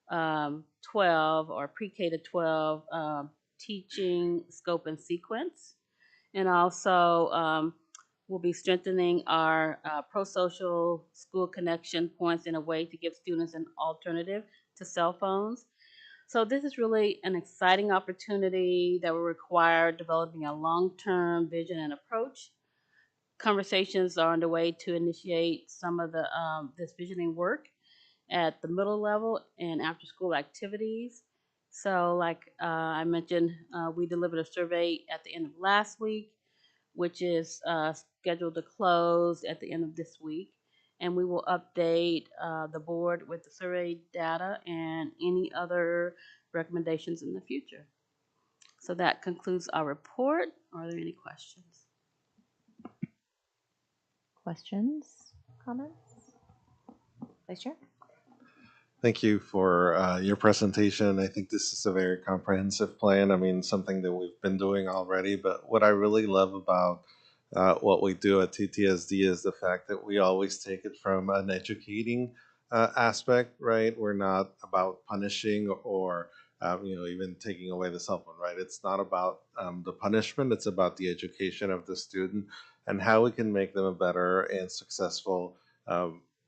12 or pre-K to 12 teaching scope and sequence. And also we'll be strengthening our pro-social school connection points in a way to give students an alternative to cell phones. So this is really an exciting opportunity that will require developing a long-term vision and approach. Conversations are underway to initiate some of the this visioning work at the middle level and after-school activities. So like I mentioned, we delivered a survey at the end of last week, which is scheduled to close at the end of this week. And we will update the board with the survey data and any other recommendations in the future. So that concludes our report. Are there any questions? Questions, comments? Vice Chair? Thank you for your presentation. I think this is a very comprehensive plan. I mean, something that we've been doing already, but what I really love about what we do at TTSD is the fact that we always take it from an educating aspect, right? We're not about punishing or even taking away the cell phone, right? It's not about the punishment. It's about the education of the student and how we can make them a better and successful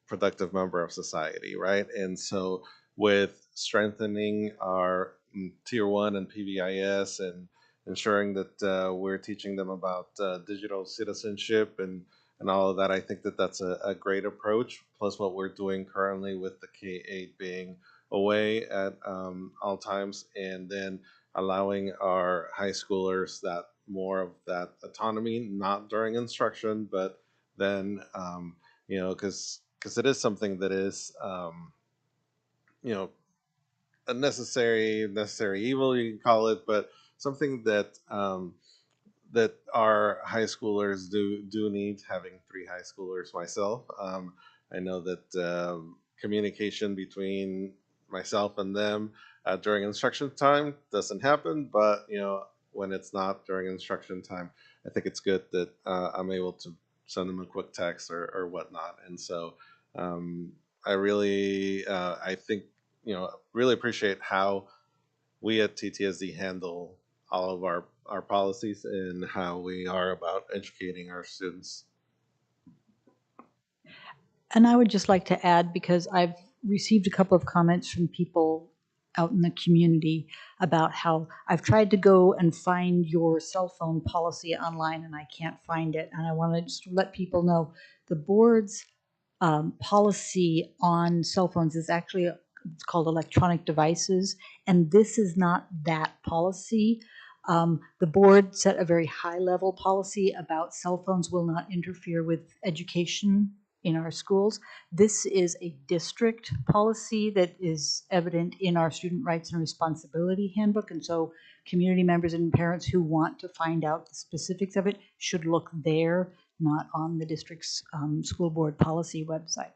productive member of society, right? And so with strengthening our Tier 1 and PBIS and ensuring that we're teaching them about digital citizenship and all of that, I think that that's a great approach. Plus what we're doing currently with the K-8 being away at all times, and then allowing our high schoolers that more of that autonomy, not during instruction, but then, because it is something that is, a necessary evil, you can call it, but something that that our high schoolers do need. Having 3 high schoolers myself, I know that communication between myself and them during instruction time doesn't happen, but when it's not during instruction time, I think it's good that I'm able to send them a quick text or whatnot. And so I really, I think, really appreciate how we at TTSD handle all of our policies and how we are about educating our students. And I would just like to add, because I've received a couple of comments from people out in the community about how I've tried to go and find your cell phone policy online and I can't find it. And I want to just let people know the board's policy on cell phones is actually it's called electronic devices, and this is not that policy. The board set a very high-level policy about cell phones will not interfere with education in our schools. This is a district policy that is evident in our Student Rights and Responsibility Handbook, and so community members and parents who want to find out the specifics of it should look there not on the district's school board policy website.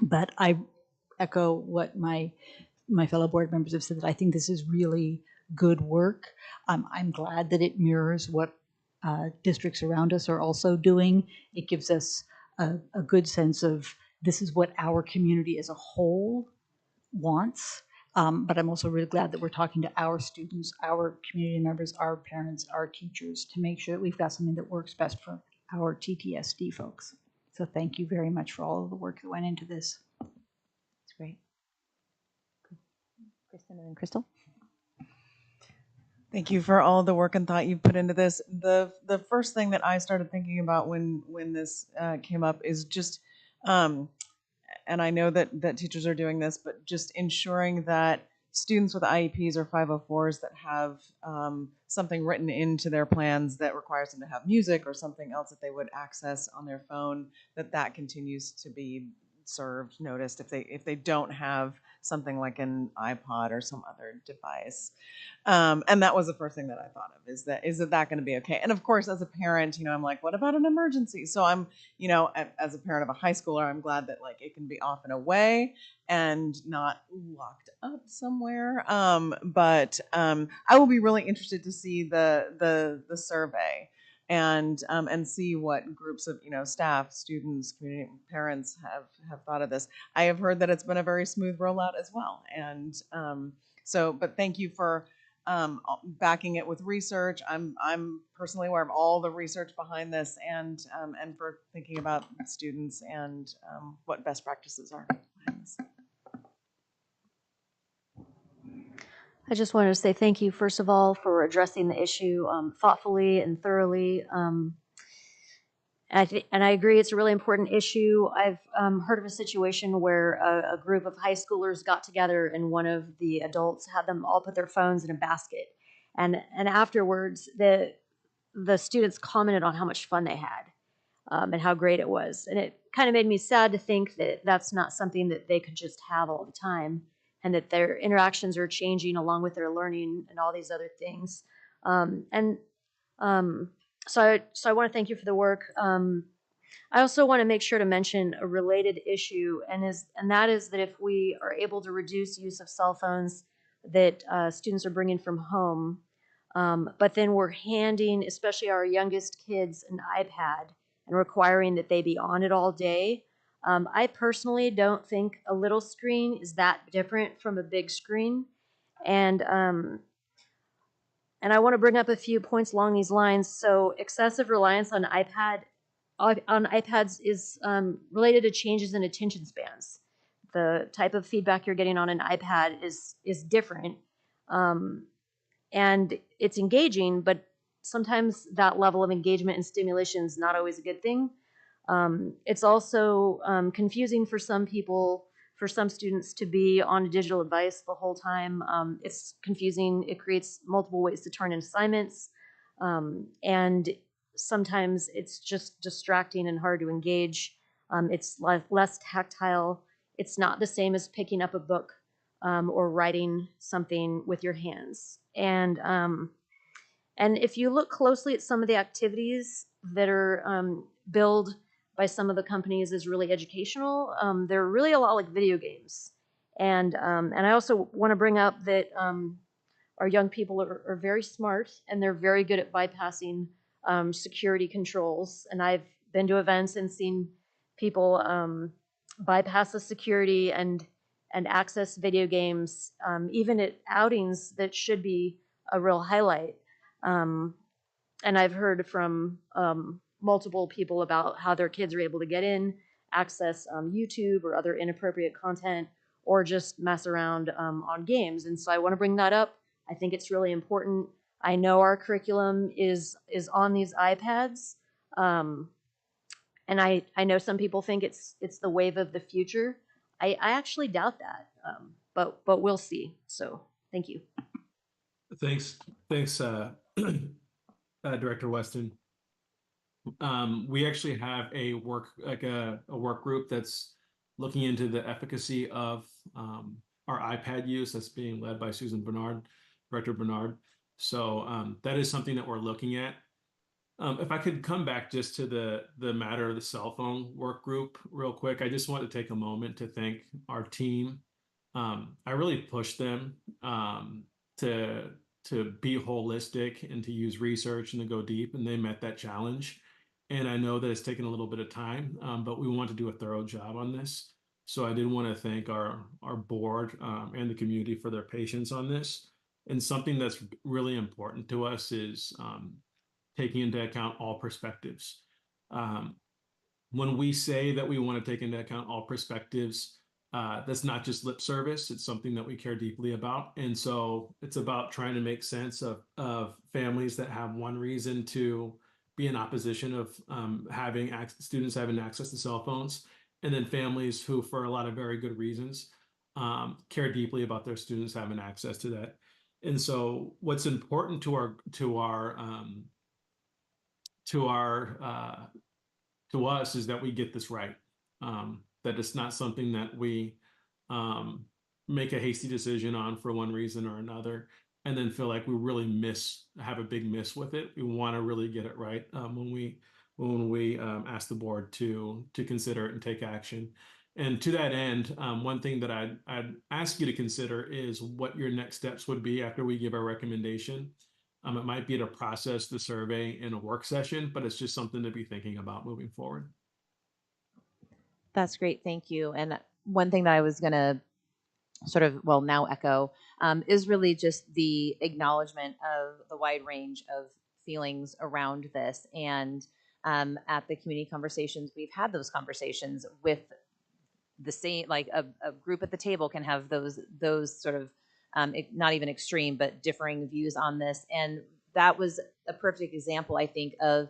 But I echo what my fellow board members have said, that I think this is really good work. I'm glad that it mirrors what districts around us are also doing. It gives us a good sense of this is what our community as a whole wants. But I'm also really glad that we're talking to our students, our community members, our parents, our teachers, to make sure that we've got something that works best for our TTSD folks. So thank you very much for all of the work that went into this. It's great. Kristen and then Crystal. Thank you for all the work and thought you've put into this. The first thing that I started thinking about when this came up is just, and I know that teachers are doing this, but just ensuring that students with IEPs or 504s that have something written into their plans that requires them to have music or something else that they would access on their phone, that continues to be served, noticed if they don't have something like an iPod or some other device. And that was the first thing that I thought of, is that going to be okay? And of course, as a parent, I'm like, what about an emergency? So I'm, as a parent of a high schooler, I'm glad that like it can be off and away and not locked up somewhere. But I will be really interested to see the survey and see what groups of staff, students, community, parents have thought of this. I have heard that it's been a very smooth rollout as well, and but thank you for backing it with research. I'm personally aware of all the research behind this, and for thinking about students and what best practices are behind this. I just wanted to say thank you, first of all, for addressing the issue thoughtfully and thoroughly. And I agree, it's a really important issue. I've heard of a situation where a group of high schoolers got together and one of the adults had them all put their phones in a basket. And afterwards, the students commented on how much fun they had and how great it was. And it kind of made me sad to think that that's not something that they could just have all the time, and that their interactions are changing along with their learning and all these other things. So I want to thank you for the work. I also want to make sure to mention a related issue, and that is that if we are able to reduce use of cell phones that students are bringing from home, but then we're handing, especially our youngest kids, an iPad and requiring that they be on it all day. I personally don't think a little screen is that different from a big screen. And I want to bring up a few points along these lines. So excessive reliance on iPads is related to changes in attention spans. The type of feedback you're getting on an iPad is different. And it's engaging, but sometimes that level of engagement and stimulation is not always a good thing. It's also confusing for some people, for some students, to be on a digital device the whole time. It's confusing. It creates multiple ways to turn in assignments. And sometimes it's just distracting and hard to engage. It's less tactile. It's not the same as picking up a book or writing something with your hands. And if you look closely at some of the activities that are billed by some of the companies as really educational, they're really a lot like video games. And I also want to bring up that our young people are very smart, and they're very good at bypassing security controls. And I've been to events and seen people bypass the security and access video games, even at outings that should be a real highlight. And I've heard from multiple people about how their kids are able to get in, access YouTube or other inappropriate content, or just mess around on games. And so I want to bring that up. I think it's really important. I know our curriculum is on these iPads, and I know some people think it's the wave of the future. I actually doubt that, but we'll see. So thank you. Thanks, Director Weston. We actually have a work group that's looking into the efficacy of our iPad use. That's being led by Susan Bernard, Director Bernard. So that is something that we're looking at. If I could come back just to the matter of the cell phone work group real quick, I just want to take a moment to thank our team. I really pushed them to be holistic and to use research and to go deep, and they met that challenge. And I know that it's taken a little bit of time, but we want to do a thorough job on this. So I did want to thank our board and the community for their patience on this. And something that's really important to us is taking into account all perspectives. Um, when we say that we want to take into account all perspectives, that's not just lip service. It's something that we care deeply about. And so it's about trying to make sense of families that have one reason to be in opposition of having students having access to cell phones, and then families who, for a lot of very good reasons, care deeply about their students having access to that. And so what's important to our to us is that we get this right. That it's not something that we um, make a hasty decision on for one reason or another, and then feel like we really have a big miss with it. We want to really get it right when we ask the board to consider it and take action. And to that end, one thing that I'd ask you to consider is what your next steps would be after we give our recommendation. It might be to process the survey in a work session, but it's just something to be thinking about moving forward. That's great. Thank you. And one thing that I was going to sort of, well, now echo is really just the acknowledgement of the wide range of feelings around this. And at the community conversations, we've had those conversations with the same, like a group at the table can have those sort of not even extreme, but differing views on this. And that was a perfect example, I think, of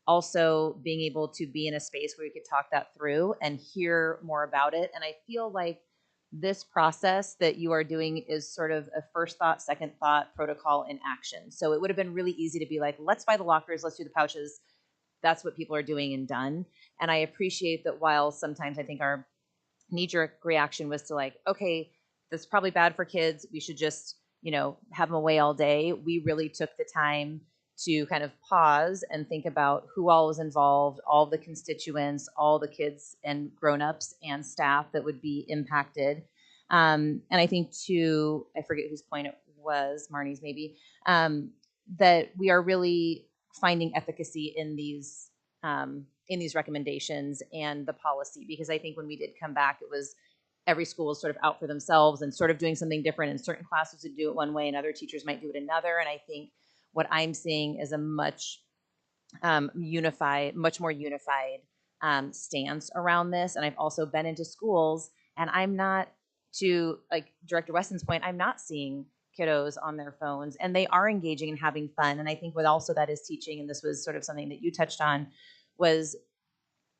also being able to be in a space where we could talk that through and hear more about it. And I feel like this process that you are doing is sort of a first thought, second thought protocol in action. So it would have been really easy to be like, let's buy the lockers, let's do the pouches. That's what people are doing and done. And I appreciate that while sometimes I think our knee-jerk reaction was to like, okay, that's probably bad for kids. We should just, have them away all day. We really took the time to kind of pause and think about who all was involved, all the constituents, all the kids and grown-ups and staff that would be impacted. And I think too, I forget whose point it was, Marnie's maybe, that we are really finding efficacy in these recommendations and the policy, because I think when we did come back, it was every school was sort of out for themselves and sort of doing something different, and certain classes would do it one way and other teachers might do it another. And I think what I'm seeing is a much more unified stance around this. And I've also been into schools, and I'm not, to like Director Weston's point, I'm not seeing kiddos on their phones, and they are engaging and having fun. And I think what also that is teaching, and this was sort of something that you touched on, was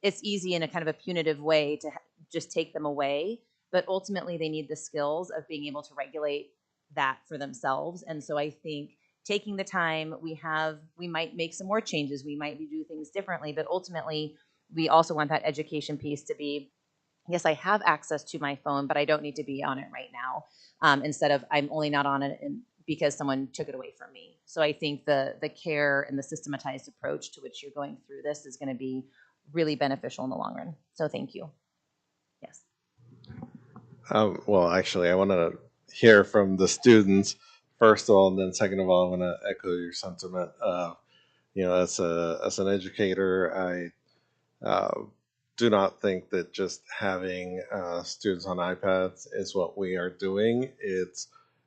it's easy in a kind of a punitive way to just take them away, but ultimately they need the skills of being able to regulate that for themselves. And so I think taking the time we might make some more changes, we might do things differently, but ultimately we also want that education piece to be, yes, I have access to my phone, but I don't need to be on it right now. Instead of I'm only not on it because someone took it away from me. So I think the care and the systematized approach to which you're going through this is going to be really beneficial in the long run. So thank you. Yes. Well, actually, I want to hear from the students first of all, and then second of all, I want to echo your sentiment. As an educator, I do not think that just having students on iPads is what we are doing.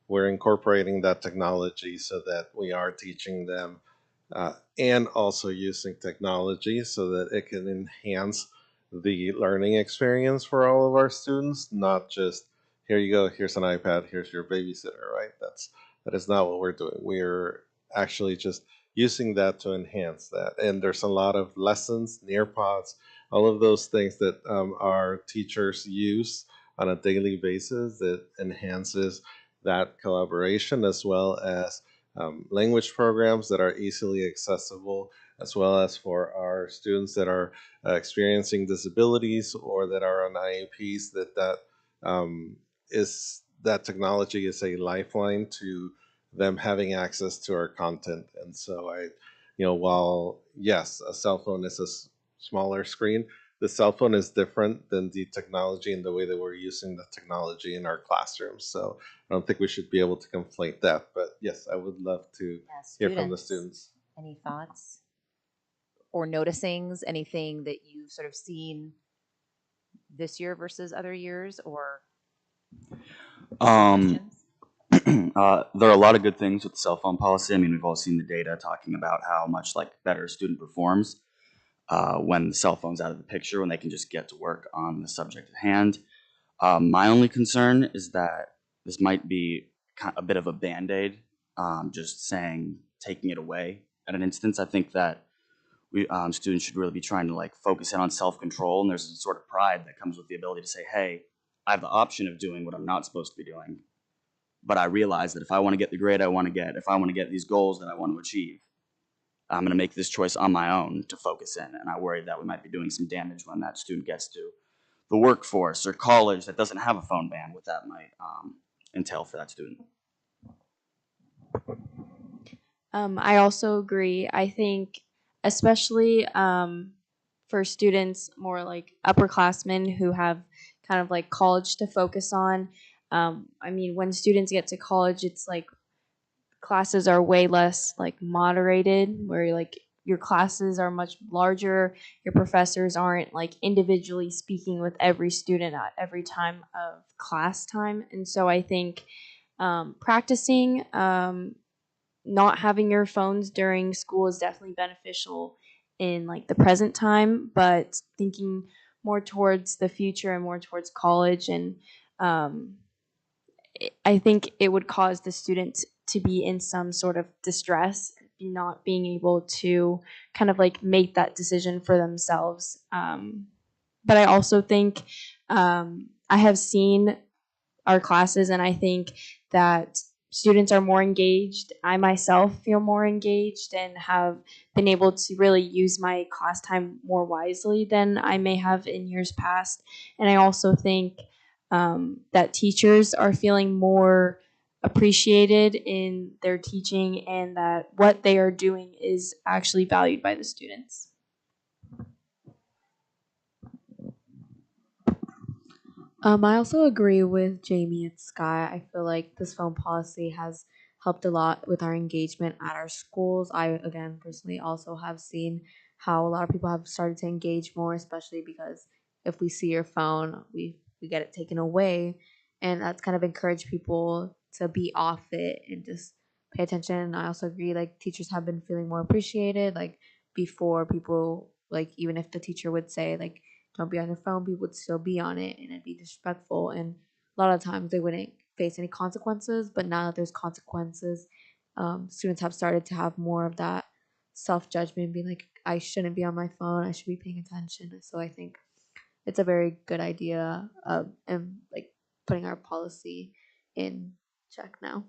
We're incorporating that technology so that we are teaching them and also using technology so that it can enhance the learning experience for all of our students, not just here you go, here's an iPad, here's your babysitter, right? That is not what we're doing. We're actually just using that to enhance that. And there's a lot of lessons, Nearpods, all of those things that our teachers use on a daily basis that enhances that collaboration, as well as language programs that are easily accessible, as well as for our students that are experiencing disabilities or that are on IEPs, that technology is a lifeline to them having access to our content. And so while yes, a cell phone is a smaller screen, the cell phone is different than the technology and the way that we're using the technology in our classrooms. So I don't think we should be able to conflate that. But yes, I would love to hear from the students. Any thoughts or noticings? Anything that you've sort of seen this year versus other years, or There are a lot of good things with the cell phone policy. I mean, we've all seen the data talking about how much better a student performs when the cell phone's out of the picture, when they can just get to work on the subject at hand. My only concern is that this might be a bit of a band-aid, just taking it away at an instance. I think that students should really be trying to focus in on self-control, and there's a sort of pride that comes with the ability to say, hey, I have the option of doing what I'm not supposed to be doing, but I realize that if I want to get the grade I want to get, if I want to get these goals that I want to achieve, I'm going to make this choice on my own to focus in. And I worry that we might be doing some damage when that student gets to the workforce or college that doesn't have a phone ban, what that might entail for that student. I also agree. I think especially for students more like upperclassmen who have kind of college to focus on. I mean, when students get to college, it's classes are way less moderated, where your classes are much larger. Your professors aren't individually speaking with every student at every time of class time. And so I think practicing not having your phones during school is definitely beneficial in the present time, but thinking more towards the future and more towards college, and I think it would cause the student to be in some sort of distress, not being able to kind of make that decision for themselves. But I also think I have seen our classes, and I think that students are more engaged. I myself feel more engaged and have been able to really use my class time more wisely than I may have in years past. And I also think that teachers are feeling more appreciated in their teaching, and that what they are doing is actually valued by the students. I also agree with Jamie and Sky. I feel like this phone policy has helped a lot with our engagement at our schools. I, again, personally also have seen how a lot of people have started to engage more, especially because if we see your phone, we get it taken away. And that's kind of encouraged people to be off it and just pay attention. And I also agree, teachers have been feeling more appreciated. Before, people, even if the teacher would say, don't be on your phone, people would still be on it and it'd be disrespectful. And a lot of times they wouldn't face any consequences. But now that there's consequences, students have started to have more of that self-judgment, being I shouldn't be on my phone, I should be paying attention. So I think it's a very good idea, and putting our policy in check now.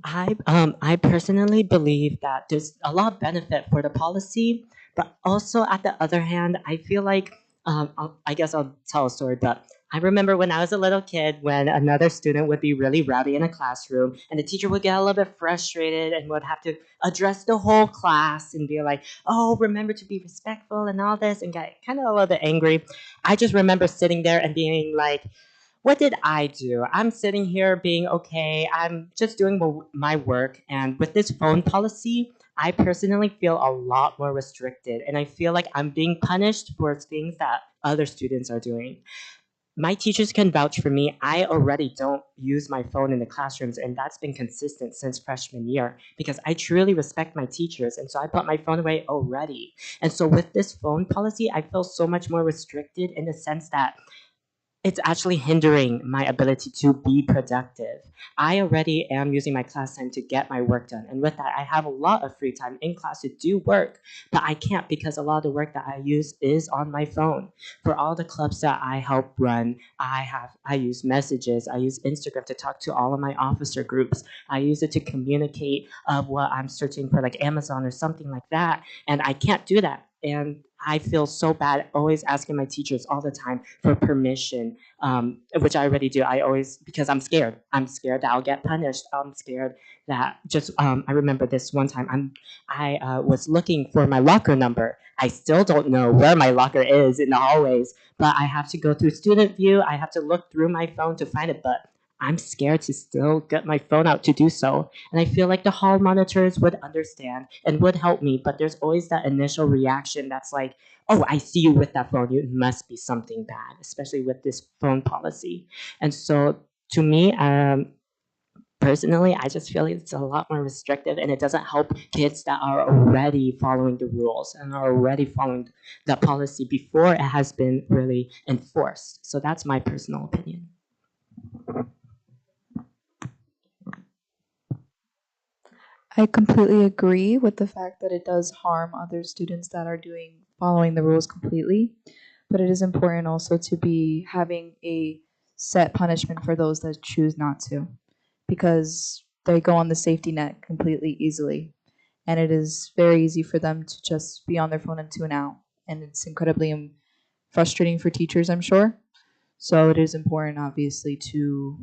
I personally believe that there's a lot of benefit for the policy, but also at the other hand, I feel like I guess I'll tell a story. But I remember when I was a little kid, when another student would be really rowdy in a classroom, and the teacher would get a little bit frustrated and would have to address the whole class and be like, "Oh, remember to be respectful and all this," and get kind of a little bit angry. I just remember sitting there and being like, what did I do? I'm sitting here being okay. I'm just doing my work. And with this phone policy, I personally feel a lot more restricted. And I feel like I'm being punished for things that other students are doing. My teachers can vouch for me. I already don't use my phone in the classrooms, and that's been consistent since freshman year because I truly respect my teachers, and so I put my phone away already. And so with this phone policy, I feel so much more restricted in the sense that it's actually hindering my ability to be productive. I already am using my class time to get my work done. And with that, I have a lot of free time in class to do work, but I can't because a lot of the work that I use is on my phone. For all the clubs that I help run, I use messages. I use Instagram to talk to all of my officer groups. I use it to communicate what I'm searching for, like Amazon or something like that. And I can't do that and I feel so bad always asking my teachers all the time for permission, which I already do. I always, because I'm scared. I'm scared that I'll get punished. I'm scared that I remember this one time I was looking for my locker number. I still don't know where my locker is in the hallways, but I have to go through student view. I have to look through my phone to find it, but I'm scared to still get my phone out to do so. And I feel like the hall monitors would understand and would help me, but there's always that initial reaction that's like, oh, I see you with that phone. It must be something bad, especially with this phone policy. And so to me, personally, I just feel it's a lot more restrictive and it doesn't help kids that are already following the rules and are already following the policy before it has been really enforced. So that's my personal opinion. I completely agree with the fact that it does harm other students that are following the rules completely, but it is important also to be having a set punishment for those that choose not to, because they go on the safety net completely easily, and it is very easy for them to just be on their phone and tune out, and it's incredibly frustrating for teachers, I'm sure. So it is important, obviously, to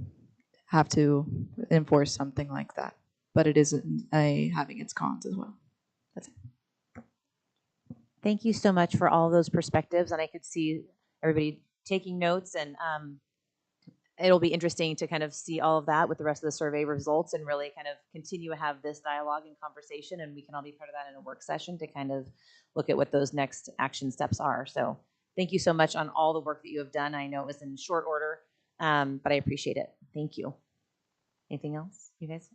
have to enforce something like that, but it is having its cons as well. That's it. Thank you so much for all those perspectives, and I could see everybody taking notes, and it'll be interesting to kind of see all of that with the rest of the survey results and really kind of continue to have this dialogue and conversation, and we can all be part of that in a work session to kind of look at what those next action steps are. So thank you so much on all the work that you have done. I know it was in short order, but I appreciate it. Thank you. Anything else, you guys?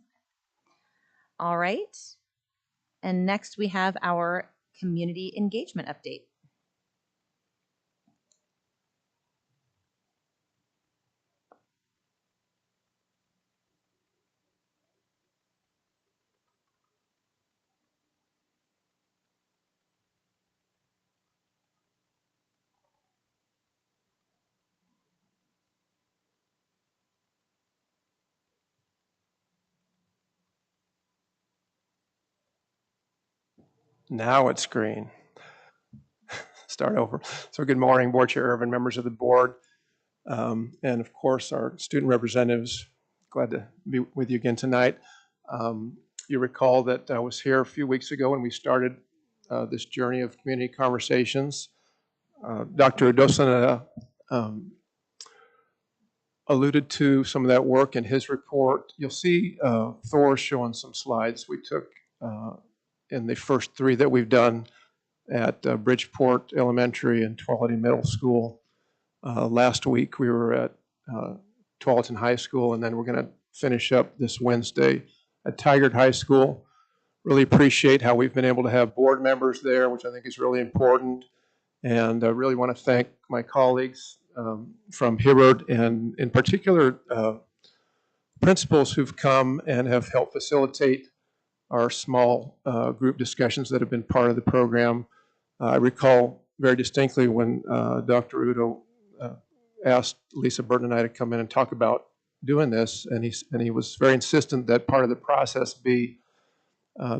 All right. And next we have our community engagement update. Now it's green. Start over. So good morning, Board Chair Irvin, members of the board, and of course our student representatives. Glad to be with you again tonight. You recall that I was here a few weeks ago when we started this journey of community conversations. Dr. Dosana alluded to some of that work in his report. You'll see Thor showing some slides we took in the first three that we've done at Bridgeport Elementary and Tualatin Middle School. Last week we were at Tualatin High School, and then we're going to finish up this Wednesday at Tigard High School. Really appreciate how we've been able to have board members there, which I think is really important. And I really want to thank my colleagues from Herod, and in particular principals who've come and have helped facilitate our small group discussions that have been part of the program. I recall very distinctly when Dr. Udo asked Lisa Burton and I to come in and talk about doing this, and he was very insistent that part of the process be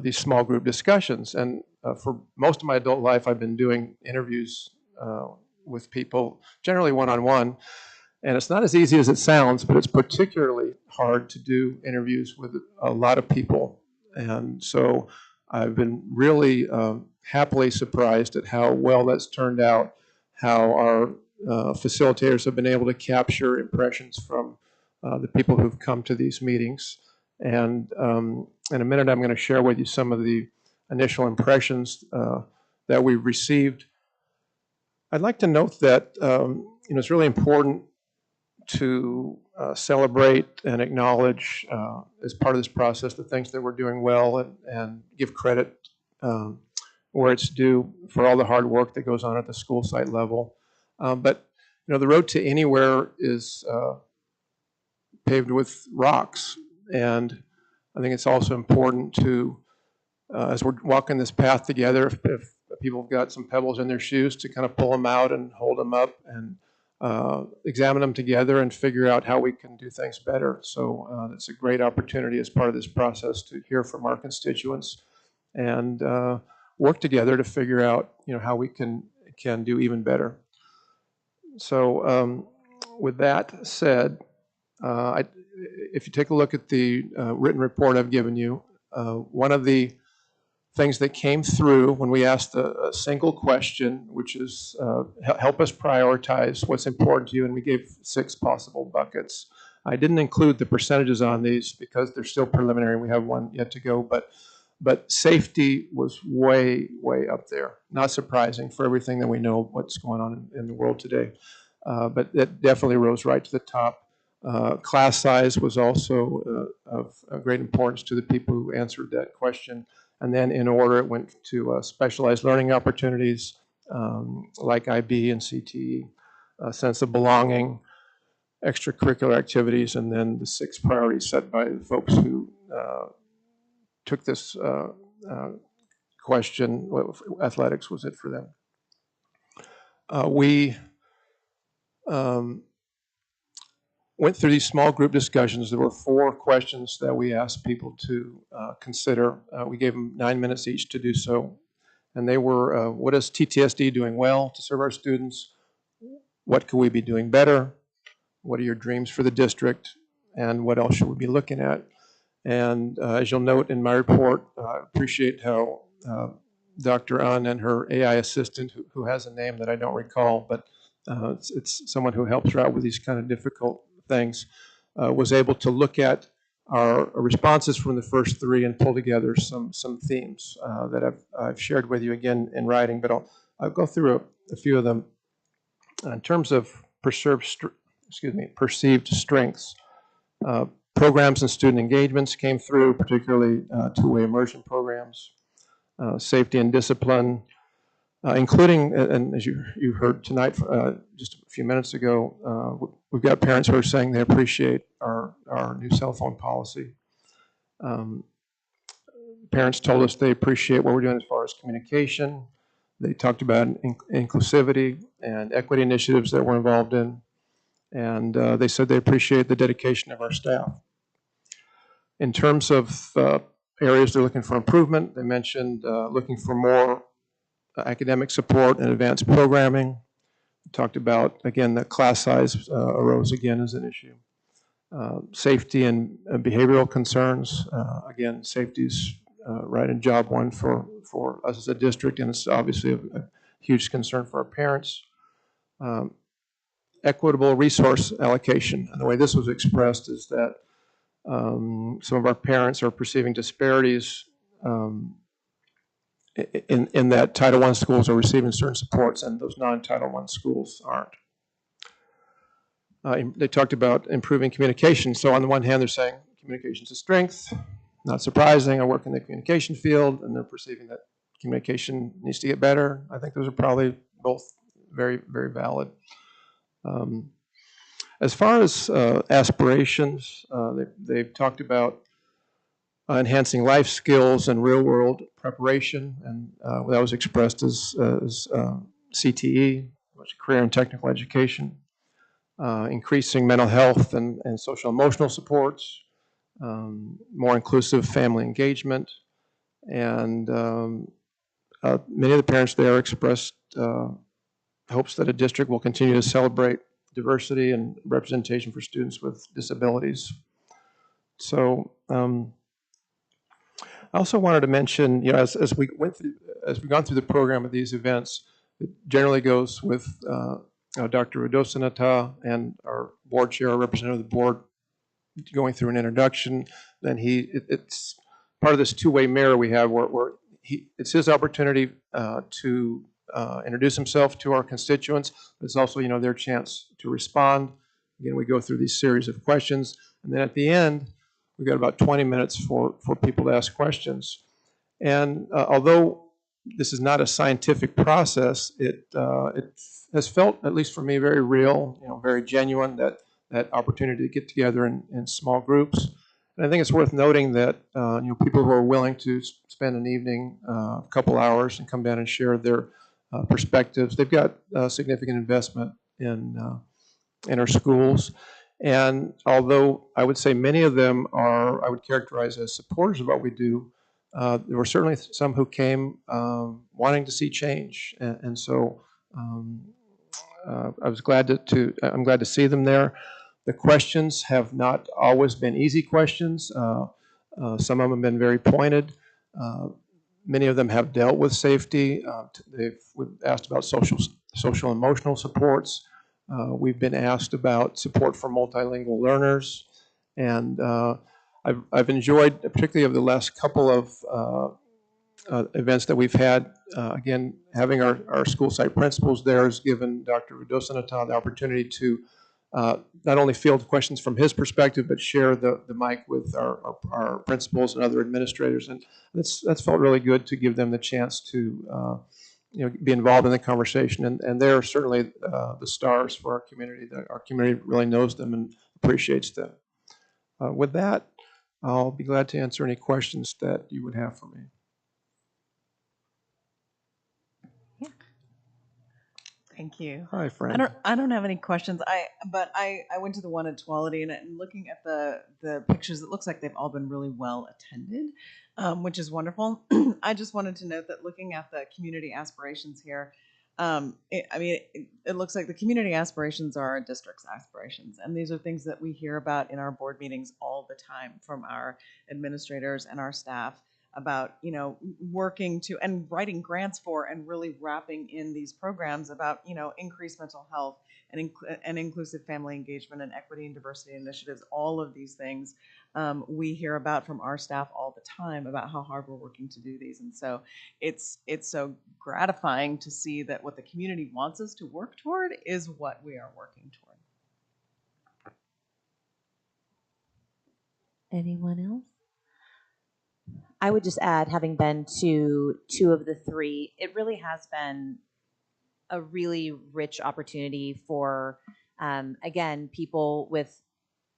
these small group discussions. And for most of my adult life, I've been doing interviews with people, generally one-on-one, and it's not as easy as it sounds, but it's particularly hard to do interviews with a lot of people. And so I've been really happily surprised at how well that's turned out, how our facilitators have been able to capture impressions from the people who've come to these meetings. And in a minute, I'm going to share with you some of the initial impressions that we've received. I'd like to note that it's really important to celebrate and acknowledge as part of this process the things that we're doing well, and give credit where it's due for all the hard work that goes on at the school site level. But the road to anywhere is paved with rocks, and I think it's also important to, as we're walking this path together, if people have got some pebbles in their shoes, to kind of pull them out and hold them up and examine them together and figure out how we can do things better. So it's a great opportunity as part of this process to hear from our constituents. And work together to figure out, how we can do even better. So with that said, if you take a look at the written report I've given you, one of the things that came through when we asked a single question, which is help us prioritize what's important to you, and we gave 6 possible buckets. I didn't include the percentages on these because they're still preliminary and we have one yet to go, but safety was way, way up there. Not surprising for everything that we know what's going on in the world today. But it definitely rose right to the top. Class size was also of great importance to the people who answered that question. And then in order, it went to specialized learning opportunities like IB and CTE, a sense of belonging, extracurricular activities, and then the 6 priorities set by the folks who took this question. Athletics was it for them. We went through these small group discussions. There were 4 questions that we asked people to consider. We gave them 9 minutes each to do so. And they were, what is TTSD doing well to serve our students? What could we be doing better? What are your dreams for the district? And what else should we be looking at? And as you'll note in my report, I appreciate how Dr. An and her AI assistant, who has a name that I don't recall, but it's someone who helps her out with these kind of difficult things, was able to look at our responses from the first 3 and pull together some themes that I've shared with you again in writing, but I'll go through a few of them. In terms of perceived strengths, programs and student engagements came through, particularly two-way immersion programs, safety and discipline, including, and as you heard tonight, just a few minutes ago, we've got parents who are saying they appreciate our new cell phone policy. Parents told us they appreciate what we're doing as far as communication. They talked about inclusivity and equity initiatives that we're involved in. And they said they appreciate the dedication of our staff. In terms of areas they're looking for improvement, they mentioned looking for more academic support and advanced programming. We talked about, again, that class size arose again as an issue. Safety and behavioral concerns. Again, safety's right in job one for us as a district, and it's obviously a huge concern for our parents. Equitable resource allocation. And the way this was expressed is that some of our parents are perceiving disparities in that Title I schools are receiving certain supports and those non-Title I schools aren't. They talked about improving communication. So on the one hand, they're saying communication's a strength. Not surprising. I work in the communication field, and they're perceiving that communication needs to get better. I think those are probably both very, very valid. As far as aspirations, they've talked about enhancing life skills and real-world preparation, and that was expressed as CTE, which is career and technical education, increasing mental health and social-emotional supports, more inclusive family engagement, and many of the parents there expressed hopes that a district will continue to celebrate diversity and representation for students with disabilities. So I also wanted to mention, as we've gone through the program of these events, it generally goes with Dr. Udosanata and our board chair, our representative of the board, going through an introduction. Then it's part of this two-way mirror we have where it's his opportunity to introduce himself to our constituents, but it's also, their chance to respond. Again, we go through these series of questions, and then at the end, we've got about 20 minutes for people to ask questions. And although this is not a scientific process, it has felt, at least for me, very real, very genuine, that opportunity to get together in small groups. And I think it's worth noting that people who are willing to spend an evening, a couple hours, and come down and share their perspectives, they've got a significant investment in our schools. And although I would say many of them I would characterize as supporters of what we do, there were certainly some who came wanting to see change, and so I'm glad to see them there. The questions have not always been easy questions. Some of them have been very pointed. Many of them have dealt with safety. We've asked about social emotional supports. We've been asked about support for multilingual learners, and I've enjoyed, particularly over the last couple of events that we've had. Again, having our school site principals there has given Dr. Vidosanata the opportunity to not only field questions from his perspective, but share the mic with our principals and other administrators. And that's felt really good to give them the chance to be involved in the conversation. And they're certainly the stars for our community. Our community really knows them and appreciates them. With that, I'll be glad to answer any questions that you would have for me. Thank you. Hi, Fran. I don't have any questions. But I went to the one at Tualatin, and looking at the pictures, it looks like they've all been really well attended, which is wonderful. I just wanted to note that looking at the community aspirations here, it looks like the community aspirations are our district's aspirations, and these are things that we hear about in our board meetings all the time from our administrators and our staff about working to and writing grants for and really wrapping in these programs about increased mental health and inclusive family engagement and equity and diversity initiatives. All of these things we hear about from our staff all the time about how hard we're working to do these, and so it's so gratifying to see that what the community wants us to work toward is what we are working toward. Anyone else? I would just add, having been to 2 of the 3, it really has been a really rich opportunity for, again, people with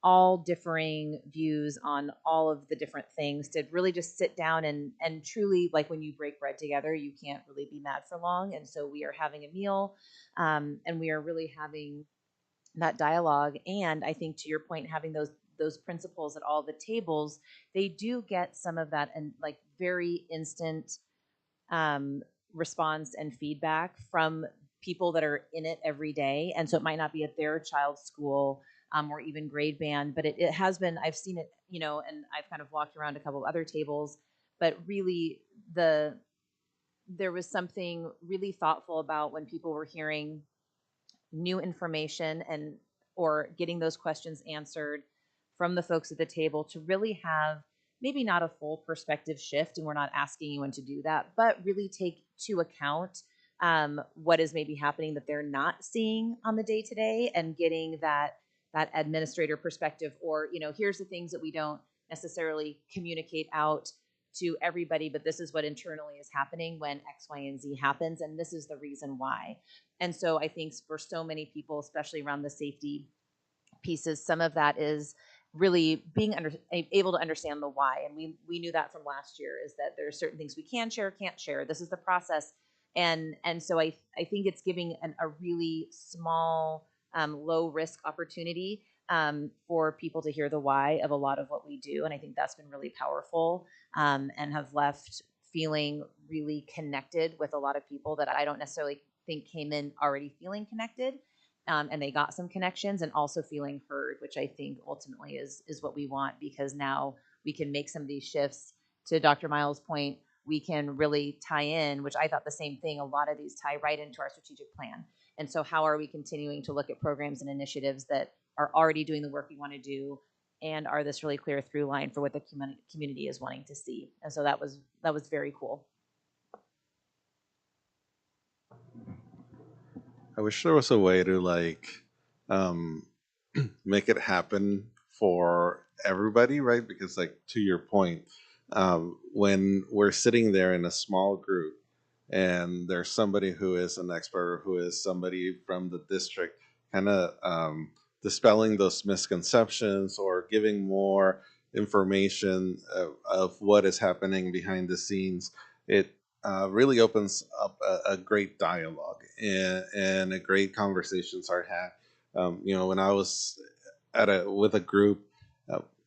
all differing views on all of the different things to really just sit down and truly, like when you break bread together, you can't really be mad for long. And so we are having a meal, and we are really having that dialogue. And I think, to your point, having those principles at all the tables, they do get some of that and like very instant response and feedback from people that are in it every day. And so it might not be at their child's school or even grade band, but it has been, I've seen it, and I've kind of walked around a couple of other tables, but really there was something really thoughtful about when people were hearing new information or getting those questions answered from the folks at the table, to really have maybe not a full perspective shift, and we're not asking anyone to do that, but really take to account what is maybe happening that they're not seeing on the day-to-day, and getting that administrator perspective, or here's the things that we don't necessarily communicate out to everybody, but this is what internally is happening when X, Y, and Z happens, and this is the reason why. And so I think for so many people, especially around the safety pieces, some of that is really being able to understand the why. And we knew that from last year, is that there are certain things we can share, can't share. This is the process. And so I think it's giving a really small, low risk opportunity for people to hear the why of a lot of what we do. And I think that's been really powerful, and have left feeling really connected with a lot of people that I don't necessarily think came in already feeling connected. And they got some connections, and also feeling heard, which I think ultimately is what we want, because now we can make some of these shifts. To Dr. Miles' point, we can really tie in, which I thought the same thing, a lot of these tie right into our strategic plan. And so how are we continuing to look at programs and initiatives that are already doing the work we want to do, and are this really clear through line for what the community is wanting to see? And so that was very cool. I wish there was a way to make it happen for everybody, right? Because to your point, when we're sitting there in a small group and there's somebody who is an expert, or who is somebody from the district, kind of dispelling those misconceptions or giving more information of what is happening behind the scenes, it really opens up a great dialogue, and a great conversations are had. When I was with a group,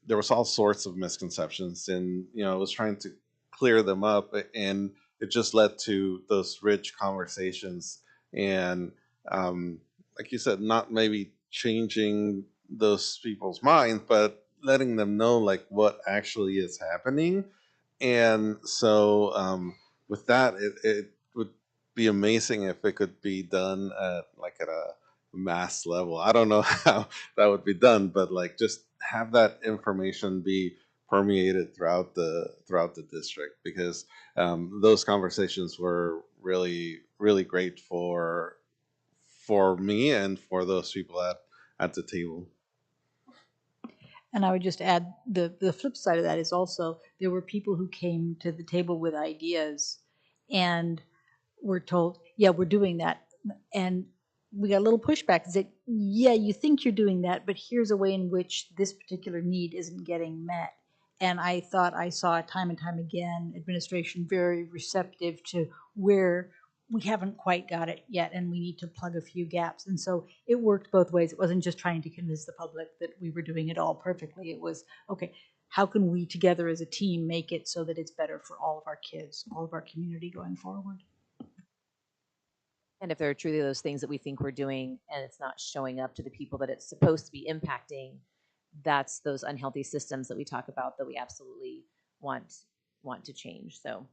there was all sorts of misconceptions, and I was trying to clear them up, and it just led to those rich conversations. And like you said, not maybe changing those people's minds, but letting them know like what actually is happening. And so with that, it would be amazing if it could be done at a mass level. I don't know how that would be done, but like just have that information be permeated throughout the district, because those conversations were really great for me and for those people at the table. And I would just add the flip side of that is also there were people who came to the table with ideas and were told, yeah, we're doing that. And we got a little pushback that, yeah, you think you're doing that, but here's a way in which this particular need isn't getting met. And I thought I saw time and time again administration very receptive to where we haven't quite got it yet and we need to plug a few gaps. And so it worked both ways. It wasn't just trying to convince the public that we were doing it all perfectly. It was, okay, how can we together as a team make it so that it's better for all of our kids, all of our community going forward? And if there are truly those things that we think we're doing and it's not showing up to the people that it's supposed to be impacting, that's those unhealthy systems that we talk about that we absolutely want to change. So,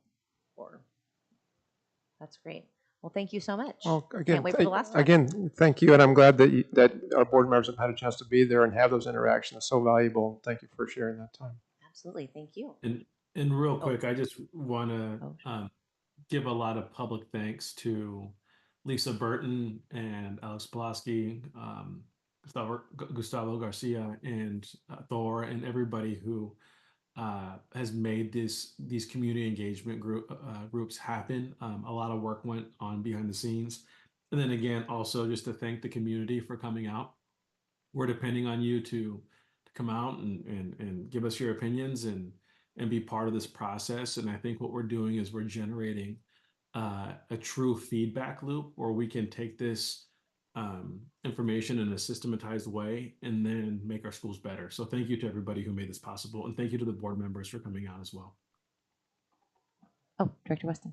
that's great. Well, thank you so much. Well, again, Can't wait for the last one. again, thank you, and I'm glad that that our board members have had a chance to be there and have those interactions. It's so valuable. Thank you for sharing that time. Absolutely, thank you. And real quick, I just want to give a lot of public thanks to Lisa Burton and Alex Pulaski, Gustavo Garcia, and Thor, and everybody who has made these community engagement groups happen. A lot of work went on behind the scenes, and then again, also just to thank the community for coming out. We're depending on you to come out and give us your opinions and be part of this process. And I think what we're doing is we're generating a true feedback loop where we can take this information in a systematized way and then make our schools better. So thank you to everybody who made this possible, and thank you to the board members for coming out as well. Oh, Director Weston.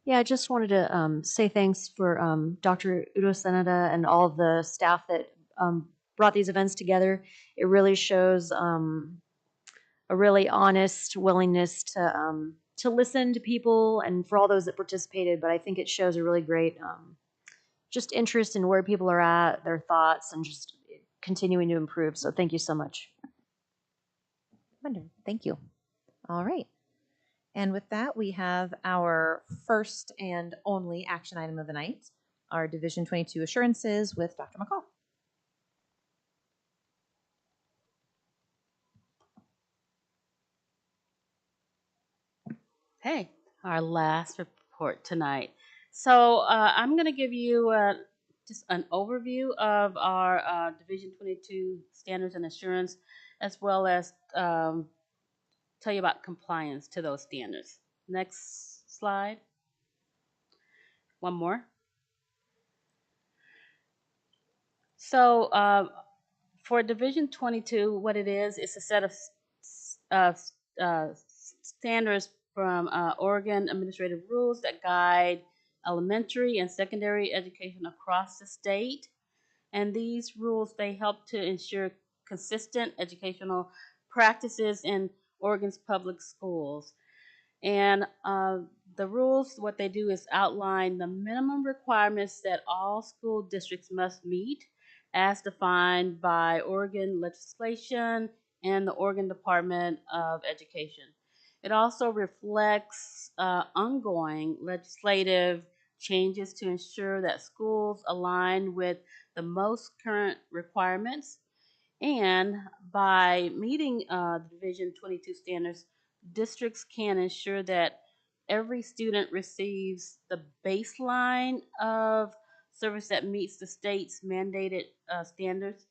Yeah, I just wanted to say thanks for Dr. Udo Seneda and all of the staff that brought these events together. It really shows a really honest willingness to listen to people and for all those that participated. But I think it shows a really great just interest in where people are at, their thoughts, and just continuing to improve. So thank you so much. Wonderful. Thank you. All right. And with that, we have our first and only action item of the night, our Division 22 assurances with Dr. McCall. Hey, our last report tonight. So I'm going to give you just an overview of our Division 22 standards and assurance, as well as tell you about compliance to those standards. Next slide. One more. So for Division 22, what it is a set of standards from Oregon administrative rules that guide elementary and secondary education across the state. And these rules, they help to ensure consistent educational practices in Oregon's public schools. And the rules, what they do is outline the minimum requirements that all school districts must meet as defined by Oregon legislation and the Oregon Department of Education. It also reflects ongoing legislative changes to ensure that schools align with the most current requirements. And by meeting the Division 22 standards, districts can ensure that every student receives the baseline of service that meets the state's mandated standards.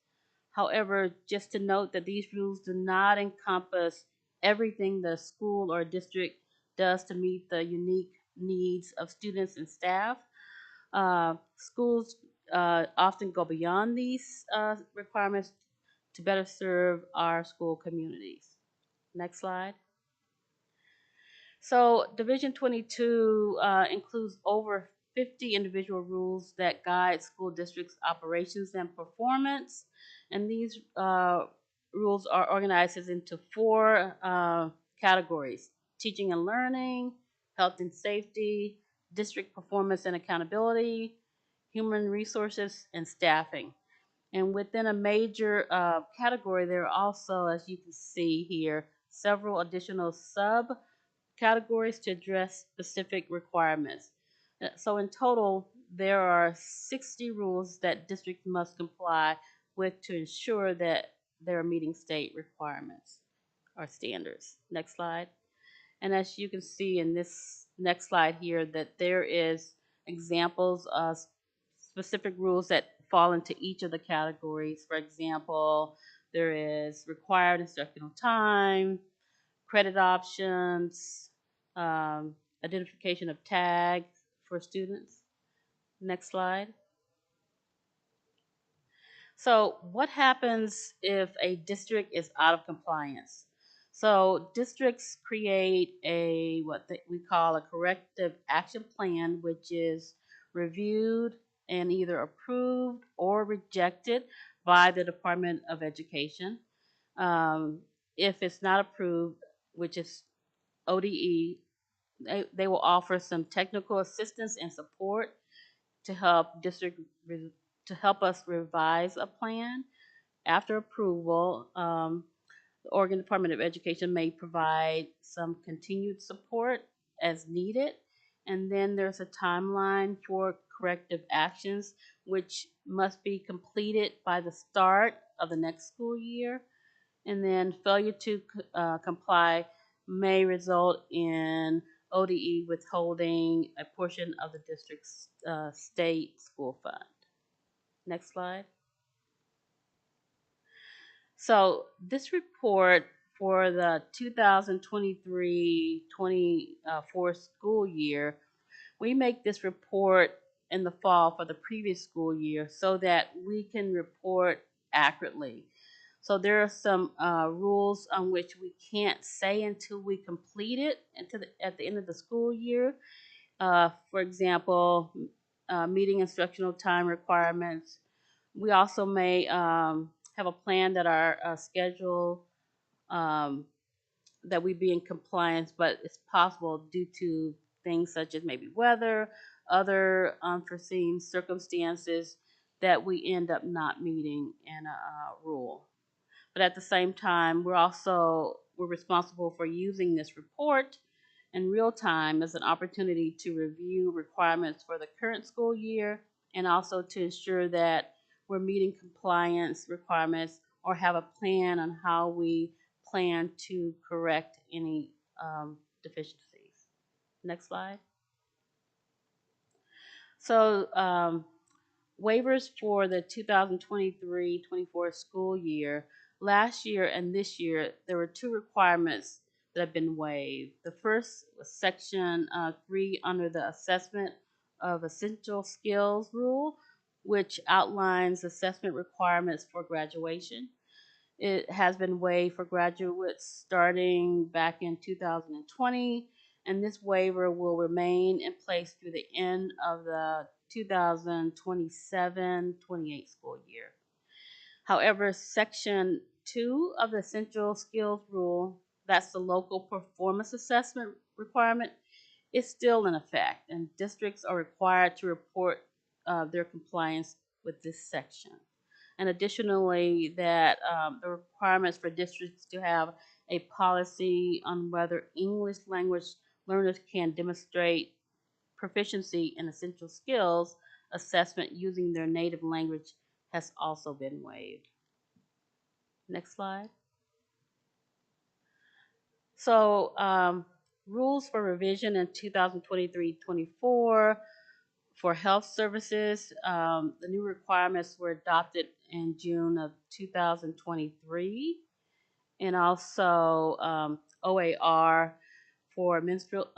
However, just to note that these rules do not encompass everything the school or district does to meet the unique needs of students and staff. Schools often go beyond these requirements to better serve our school communities. Next slide. So Division 22 includes over 50 individual rules that guide school districts' operations and performance. And these rules are organized into four categories: teaching and learning, health and safety, district performance and accountability, human resources, and staffing. And within a major category, there are also, as you can see here, several additional categories to address specific requirements. So in total, there are 60 rules that districts must comply with to ensure that they're meeting state requirements or standards. Next slide. And as you can see in this next slide here, that there is examples of specific rules that fall into each of the categories. For example, there is required instructional time, credit options, identification of tags for students. Next slide. So what happens if a district is out of compliance? So districts create we call a corrective action plan, which is reviewed and either approved or rejected by the Department of Education. If it's not approved, which is ODE, they will offer some technical assistance and support to to help us revise a plan. After approval, the Oregon Department of Education may provide some continued support as needed. And then there's a timeline for corrective actions, which must be completed by the start of the next school year. And then failure to comply may result in ODE withholding a portion of the district's state school fund. Next slide. So this report for the 2023-24 school year, we make this report in the fall for the previous school year so that we can report accurately. So there are some rules on which we can't say until we complete it at the end of the school year. For example, meeting instructional time requirements. We also may have a plan that our schedule that we be in compliance, but it's possible due to things such as maybe weather, other unforeseen circumstances that we end up not meeting in a rule. But at the same time, we're responsible for using this report in real time as an opportunity to review requirements for the current school year and also to ensure that we're meeting compliance requirements or have a plan on how we plan to correct any deficiencies. Next slide. So waivers for the 2023-24 school year. Last year and this year, there were two requirements that have been waived. The first was Section 3 under the Assessment of Essential Skills Rule, which outlines assessment requirements for graduation. It has been waived for graduates starting back in 2020, and this waiver will remain in place through the end of the 2027-28 school year. However, Section 2 of the Essential Skills Rule, that's the local performance assessment requirement, is still in effect, and districts are required to report their compliance with this section. And additionally, that the requirements for districts to have a policy on whether English language learners can demonstrate proficiency in essential skills assessment using their native language has also been waived. Next slide. So rules for revision in 2023-24 for health services. The new requirements were adopted in June of 2023, and also OAR for menstrual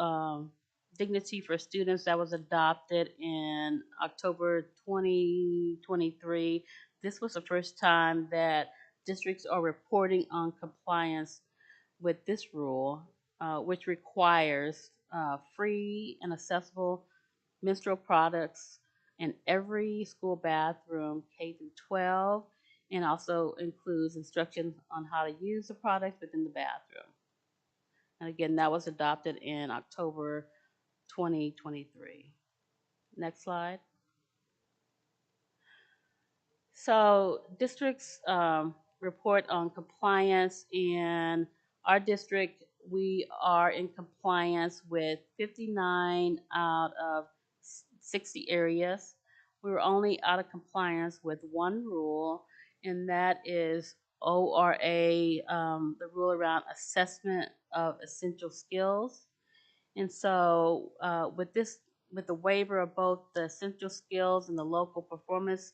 dignity for students that was adopted in October 2023. This was the first time that districts are reporting on compliance with this rule. which requires free and accessible menstrual products in every school bathroom, K through 12, and also includes instructions on how to use the products within the bathroom. And again, that was adopted in October 2023. Next slide. So districts report on compliance. In our district, we are in compliance with 59 out of 60 areas. We were only out of compliance with one rule, and that is ORA, the rule around assessment of essential skills. And so with the waiver of both the essential skills and the local performance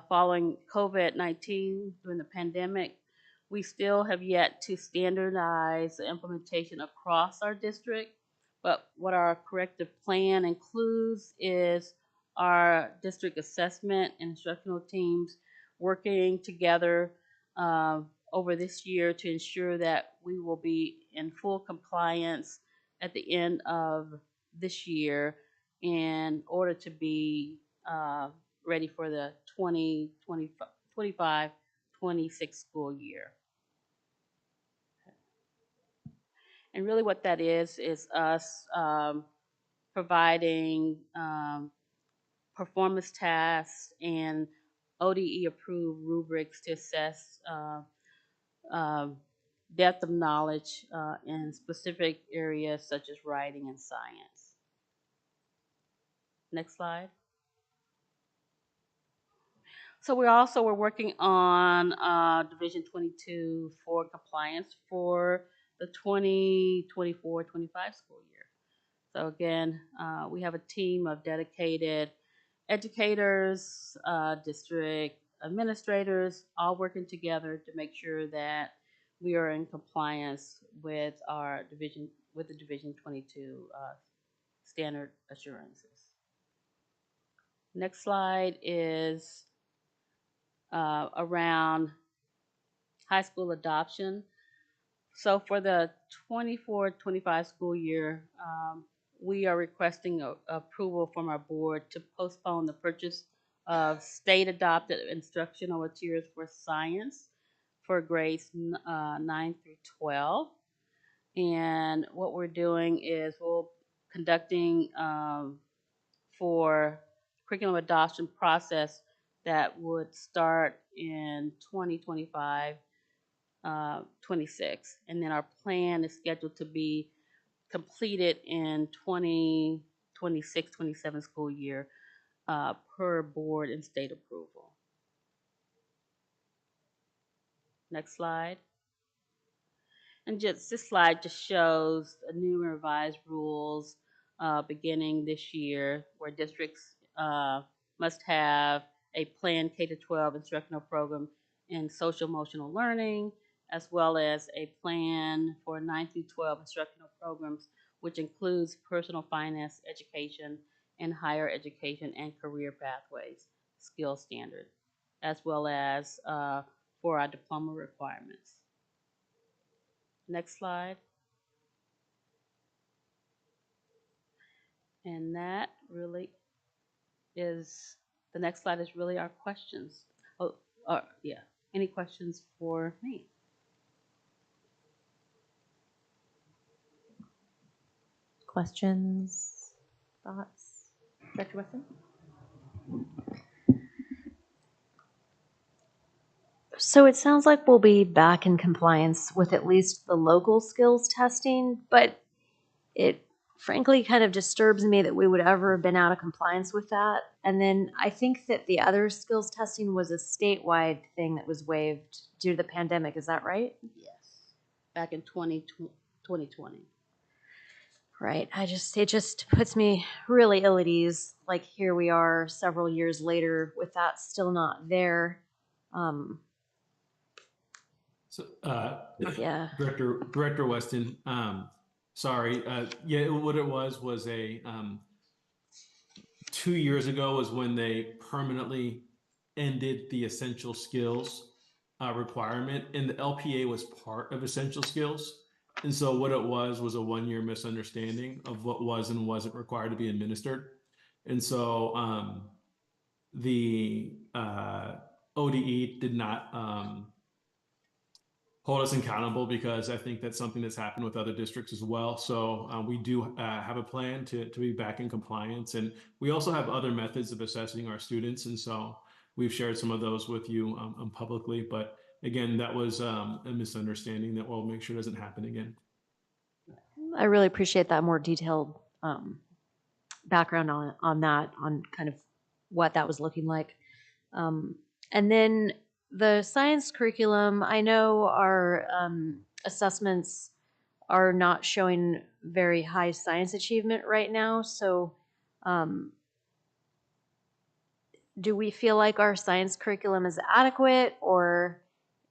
following COVID-19 during the pandemic, we still have yet to standardize the implementation across our district. But what our corrective plan includes is our district assessment and instructional teams working together over this year to ensure that we will be in full compliance at the end of this year in order to be ready for the 2025-26 school year. And really what that is us providing performance tasks and ODE approved rubrics to assess depth of knowledge in specific areas such as writing and science. Next slide. So we're working on Division 22 for compliance for the 2024-25 school year. So again, we have a team of dedicated educators, district administrators, all working together to make sure that we are in compliance with our division, with the Division 22 standard assurances. Next slide is around high school adoption. So for the 24-25 school year, we are requesting approval from our board to postpone the purchase of state-adopted instructional materials for science for grades 9 through 12. And what we're doing is we're conducting for curriculum adoption process that would start in 2025 26, and then our plan is scheduled to be completed in 2026-27 school year per board and state approval. Next slide. And just this slide just shows the new and revised rules beginning this year, where districts must have a planned K-12 instructional program in social emotional learning, as well as a plan for 9 through 12 instructional programs, which includes personal finance education and higher education and career pathways, skill standard, as well as for our diploma requirements. Next slide. And that really is, the next slide is really our questions. Oh, yeah. Any questions for me? Questions, thoughts? Dr. Weston? So it sounds like we'll be back in compliance with at least the local skills testing, but it frankly kind of disturbs me that we would ever have been out of compliance with that. And then I think that the other skills testing was a statewide thing that was waived due to the pandemic. Is that right? Yes. Back in 2020. Right. It just puts me really ill at ease. Like here we are several years later with that still not there. So, yeah. Director Weston, sorry. Yeah, what it was a 2 years ago was when they permanently ended the essential skills requirement, and the LPA was part of essential skills. And so what it was a 1-year misunderstanding of what was and wasn't required to be administered. And so the ODE did not hold us accountable, because I think that's something that's happened with other districts as well. So we do have a plan to be back in compliance. And we also have other methods of assessing our students. And so we've shared some of those with you publicly. But again, that was a misunderstanding that we'll make sure doesn't happen again. I really appreciate that more detailed background on that, on kind of what that was looking like. And then the science curriculum, I know our assessments are not showing very high science achievement right now. So do we feel like our science curriculum is adequate, or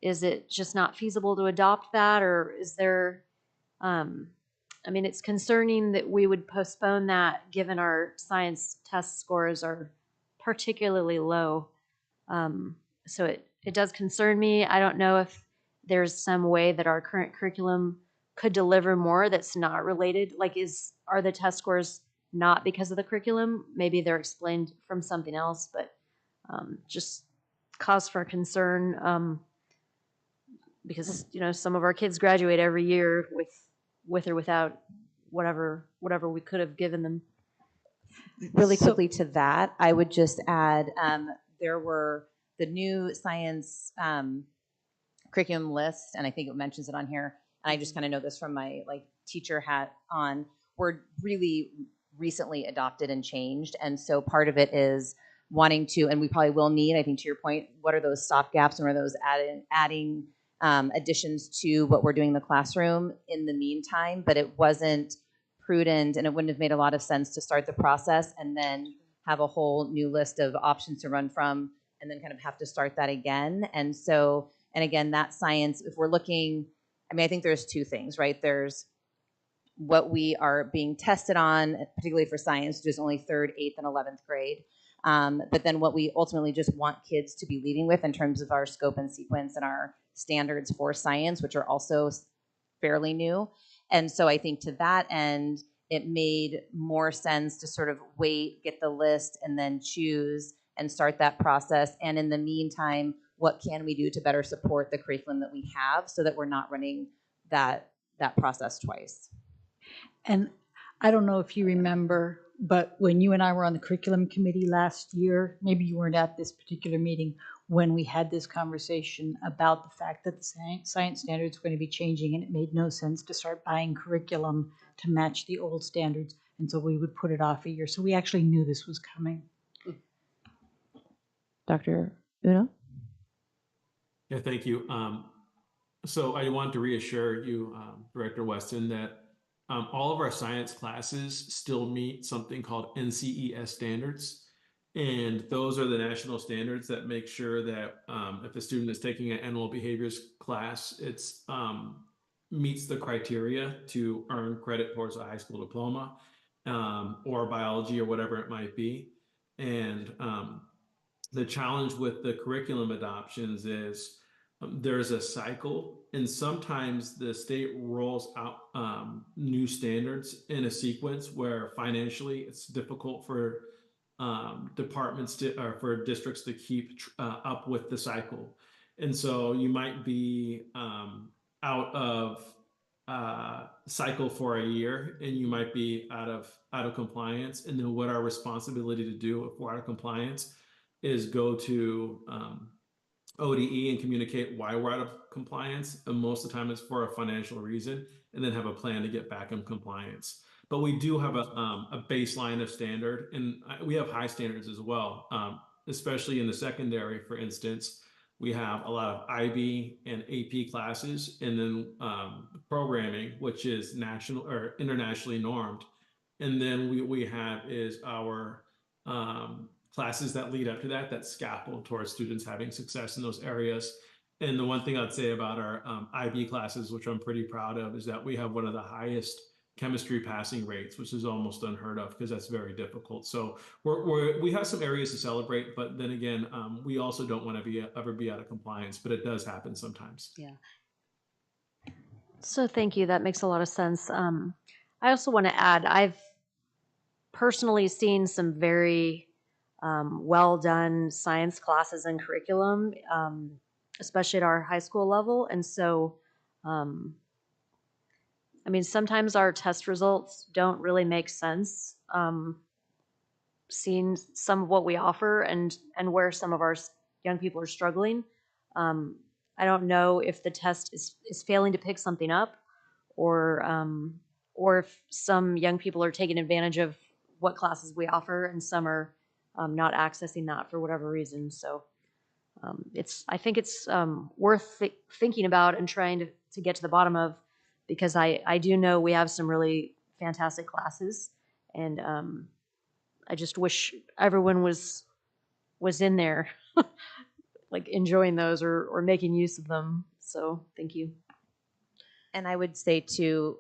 is it just not feasible to adopt that? Or is there, I mean, it's concerning that we would postpone that given our science test scores are particularly low. So it does concern me. I don't know if there's some way that our current curriculum could deliver more that's not related. Like, are the test scores not because of the curriculum? Maybe they're explained from something else, but just cause for concern, because, you know, some of our kids graduate every year with or without whatever we could have given them. Really quickly to that, I would just add, there were the new science curriculum list, and I think it mentions it on here, and I just kind of know this from my teacher hat on, were really recently adopted and changed. And so part of it is wanting to, and we probably will need, I think to your point, what are those stop gaps, and are those adding additions to what we're doing in the classroom in the meantime. But it wasn't prudent, and it wouldn't have made a lot of sense to start the process and then have a whole new list of options to run from, and then kind of have to start that again. And so, and again, that science, if we're looking, I mean, I think there's two things, right? There's what we are being tested on, particularly for science, which is only 3rd, 8th, and 11th grade. But then what we ultimately just want kids to be leading with in terms of our scope and sequence and our standards for science, which are also fairly new. And so I think to that end, it made more sense to sort of wait, get the list, and then choose and start that process. And in the meantime, what can we do to better support the curriculum that we have so that we're not running that process twice? And I don't know if you remember, but when you and I were on the curriculum committee last year, maybe you weren't at this particular meeting, when we had this conversation about the fact that the science standards were going to be changing, and it made no sense to start buying curriculum to match the old standards. And so we would put it off a year. So we actually knew this was coming. Dr. Uno? Yeah, thank you. So I want to reassure you, Director Weston, that all of our science classes still meet something called NCES standards. And those are the national standards that make sure that if a student is taking an animal behaviors class, it's meets the criteria to earn credit towards a high school diploma, or biology, or whatever it might be. And the challenge with the curriculum adoptions is there's a cycle, and sometimes the state rolls out new standards in a sequence where financially it's difficult for departments to, or for districts to keep up with the cycle. And so you might be out of cycle for a year, and you might be out of compliance. And then what our responsibility to do if we're out of compliance is go to ODE and communicate why we're out of compliance. And most of the time it's for a financial reason, and then have a plan to get back in compliance. But we do have a baseline of standard, and we have high standards as well, especially in the secondary. For instance, we have a lot of IB and AP classes, and then programming, which is national or internationally normed. And then we have is our classes that lead up to that scaffold towards students having success in those areas. And the one thing I'd say about our IB classes, which I'm pretty proud of, is that we have one of the highest chemistry passing rates, which is almost unheard of because that's very difficult. So we have some areas to celebrate, but then again, we also don't want to ever be out of compliance, but it does happen sometimes. Yeah. So thank you. That makes a lot of sense. I also want to add, I've personally seen some very well done science classes and curriculum, especially at our high school level. And so, I mean, sometimes our test results don't really make sense. Seeing some of what we offer and where some of our young people are struggling. I don't know if the test is failing to pick something up, or if some young people are taking advantage of what classes we offer and some are not accessing that for whatever reason. So I think it's worth thinking about and trying to get to the bottom of, because I do know we have some really fantastic classes, and I just wish everyone was in there like enjoying those or making use of them. So thank you. And I would say too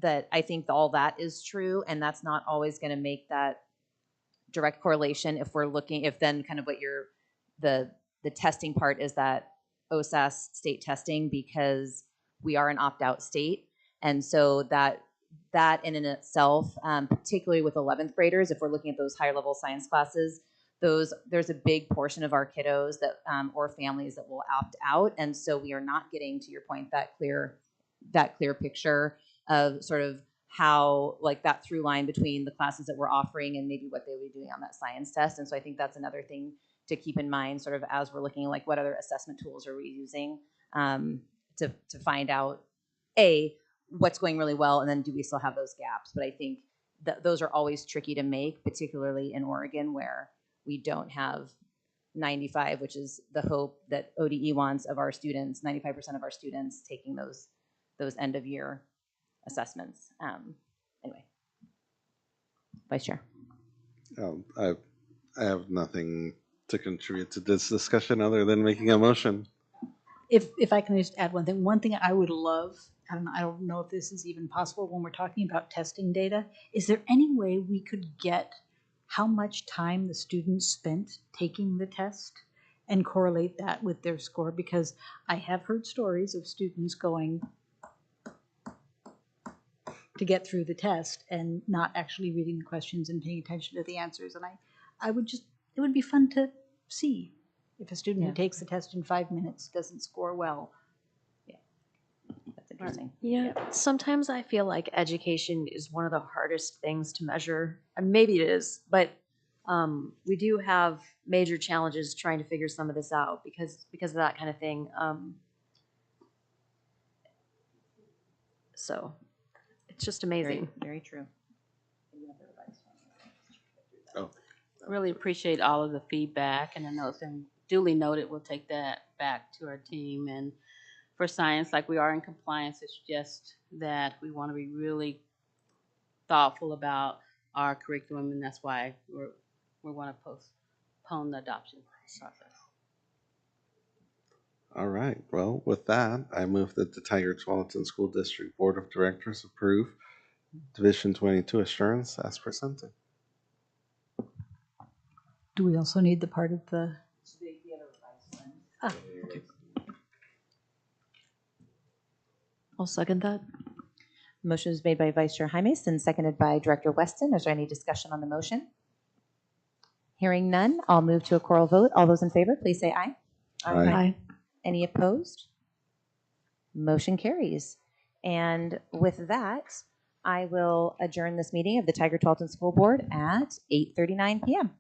that I think all that is true, and that's not always going to make that direct correlation if then kind of what the testing part is that OSAS state testing, because we are an opt-out state. And so that in and itself, particularly with 11th graders, if we're looking at those higher level science classes, there's a big portion of our kiddos that or families that will opt out. And so we are not getting, to your point, that clear picture of sort of how, like, that through line between the classes that we're offering and maybe what they would be doing on that science test. And so I think that's another thing to keep in mind, sort of as we're looking, like, what other assessment tools are we using to find out, A, what's going really well, and then do we still have those gaps. But I think that those are always tricky to make, particularly in Oregon, where we don't have 95, which is the hope that ODE wants of our students, 95% of our students taking those end of year assessments. Anyway, Vice Chair. I have nothing to contribute to this discussion other than making a motion. If I can just add one thing I would love, I don't know if this is even possible when we're talking about testing data, is there any way we could get how much time the students spent taking the test and correlate that with their score? Because I have heard stories of students going to get through the test and not actually reading the questions and paying attention to the answers. And it would be fun to see if a student who takes the test in 5 minutes doesn't score well. Yeah, that's interesting. Yeah, sometimes I feel like education is one of the hardest things to measure. And maybe it is, but we do have major challenges trying to figure some of this out because of that kind of thing. So it's just amazing. Very true. Oh, Really appreciate all of the feedback and the notes, and duly noted, we'll take that back to our team. And for science, like, we are in compliance, it's just that we want to be really thoughtful about our curriculum, and that's why we want to postpone the adoption process. all right. Well, with that, I move that the Tigard-Tualatin School District Board of Directors approve Division 22 assurance as presented. Do we also need the part of the? Okay. I'll second that. Motion is made by Vice Chair Jaimes and seconded by Director Weston. Is there any discussion on the motion? Hearing none, I'll move to a choral vote. All those in favor, please say aye. Aye. Any opposed? Motion carries. And with that, I will adjourn this meeting of the Tigard-Tualatin School Board at 8:39 p.m.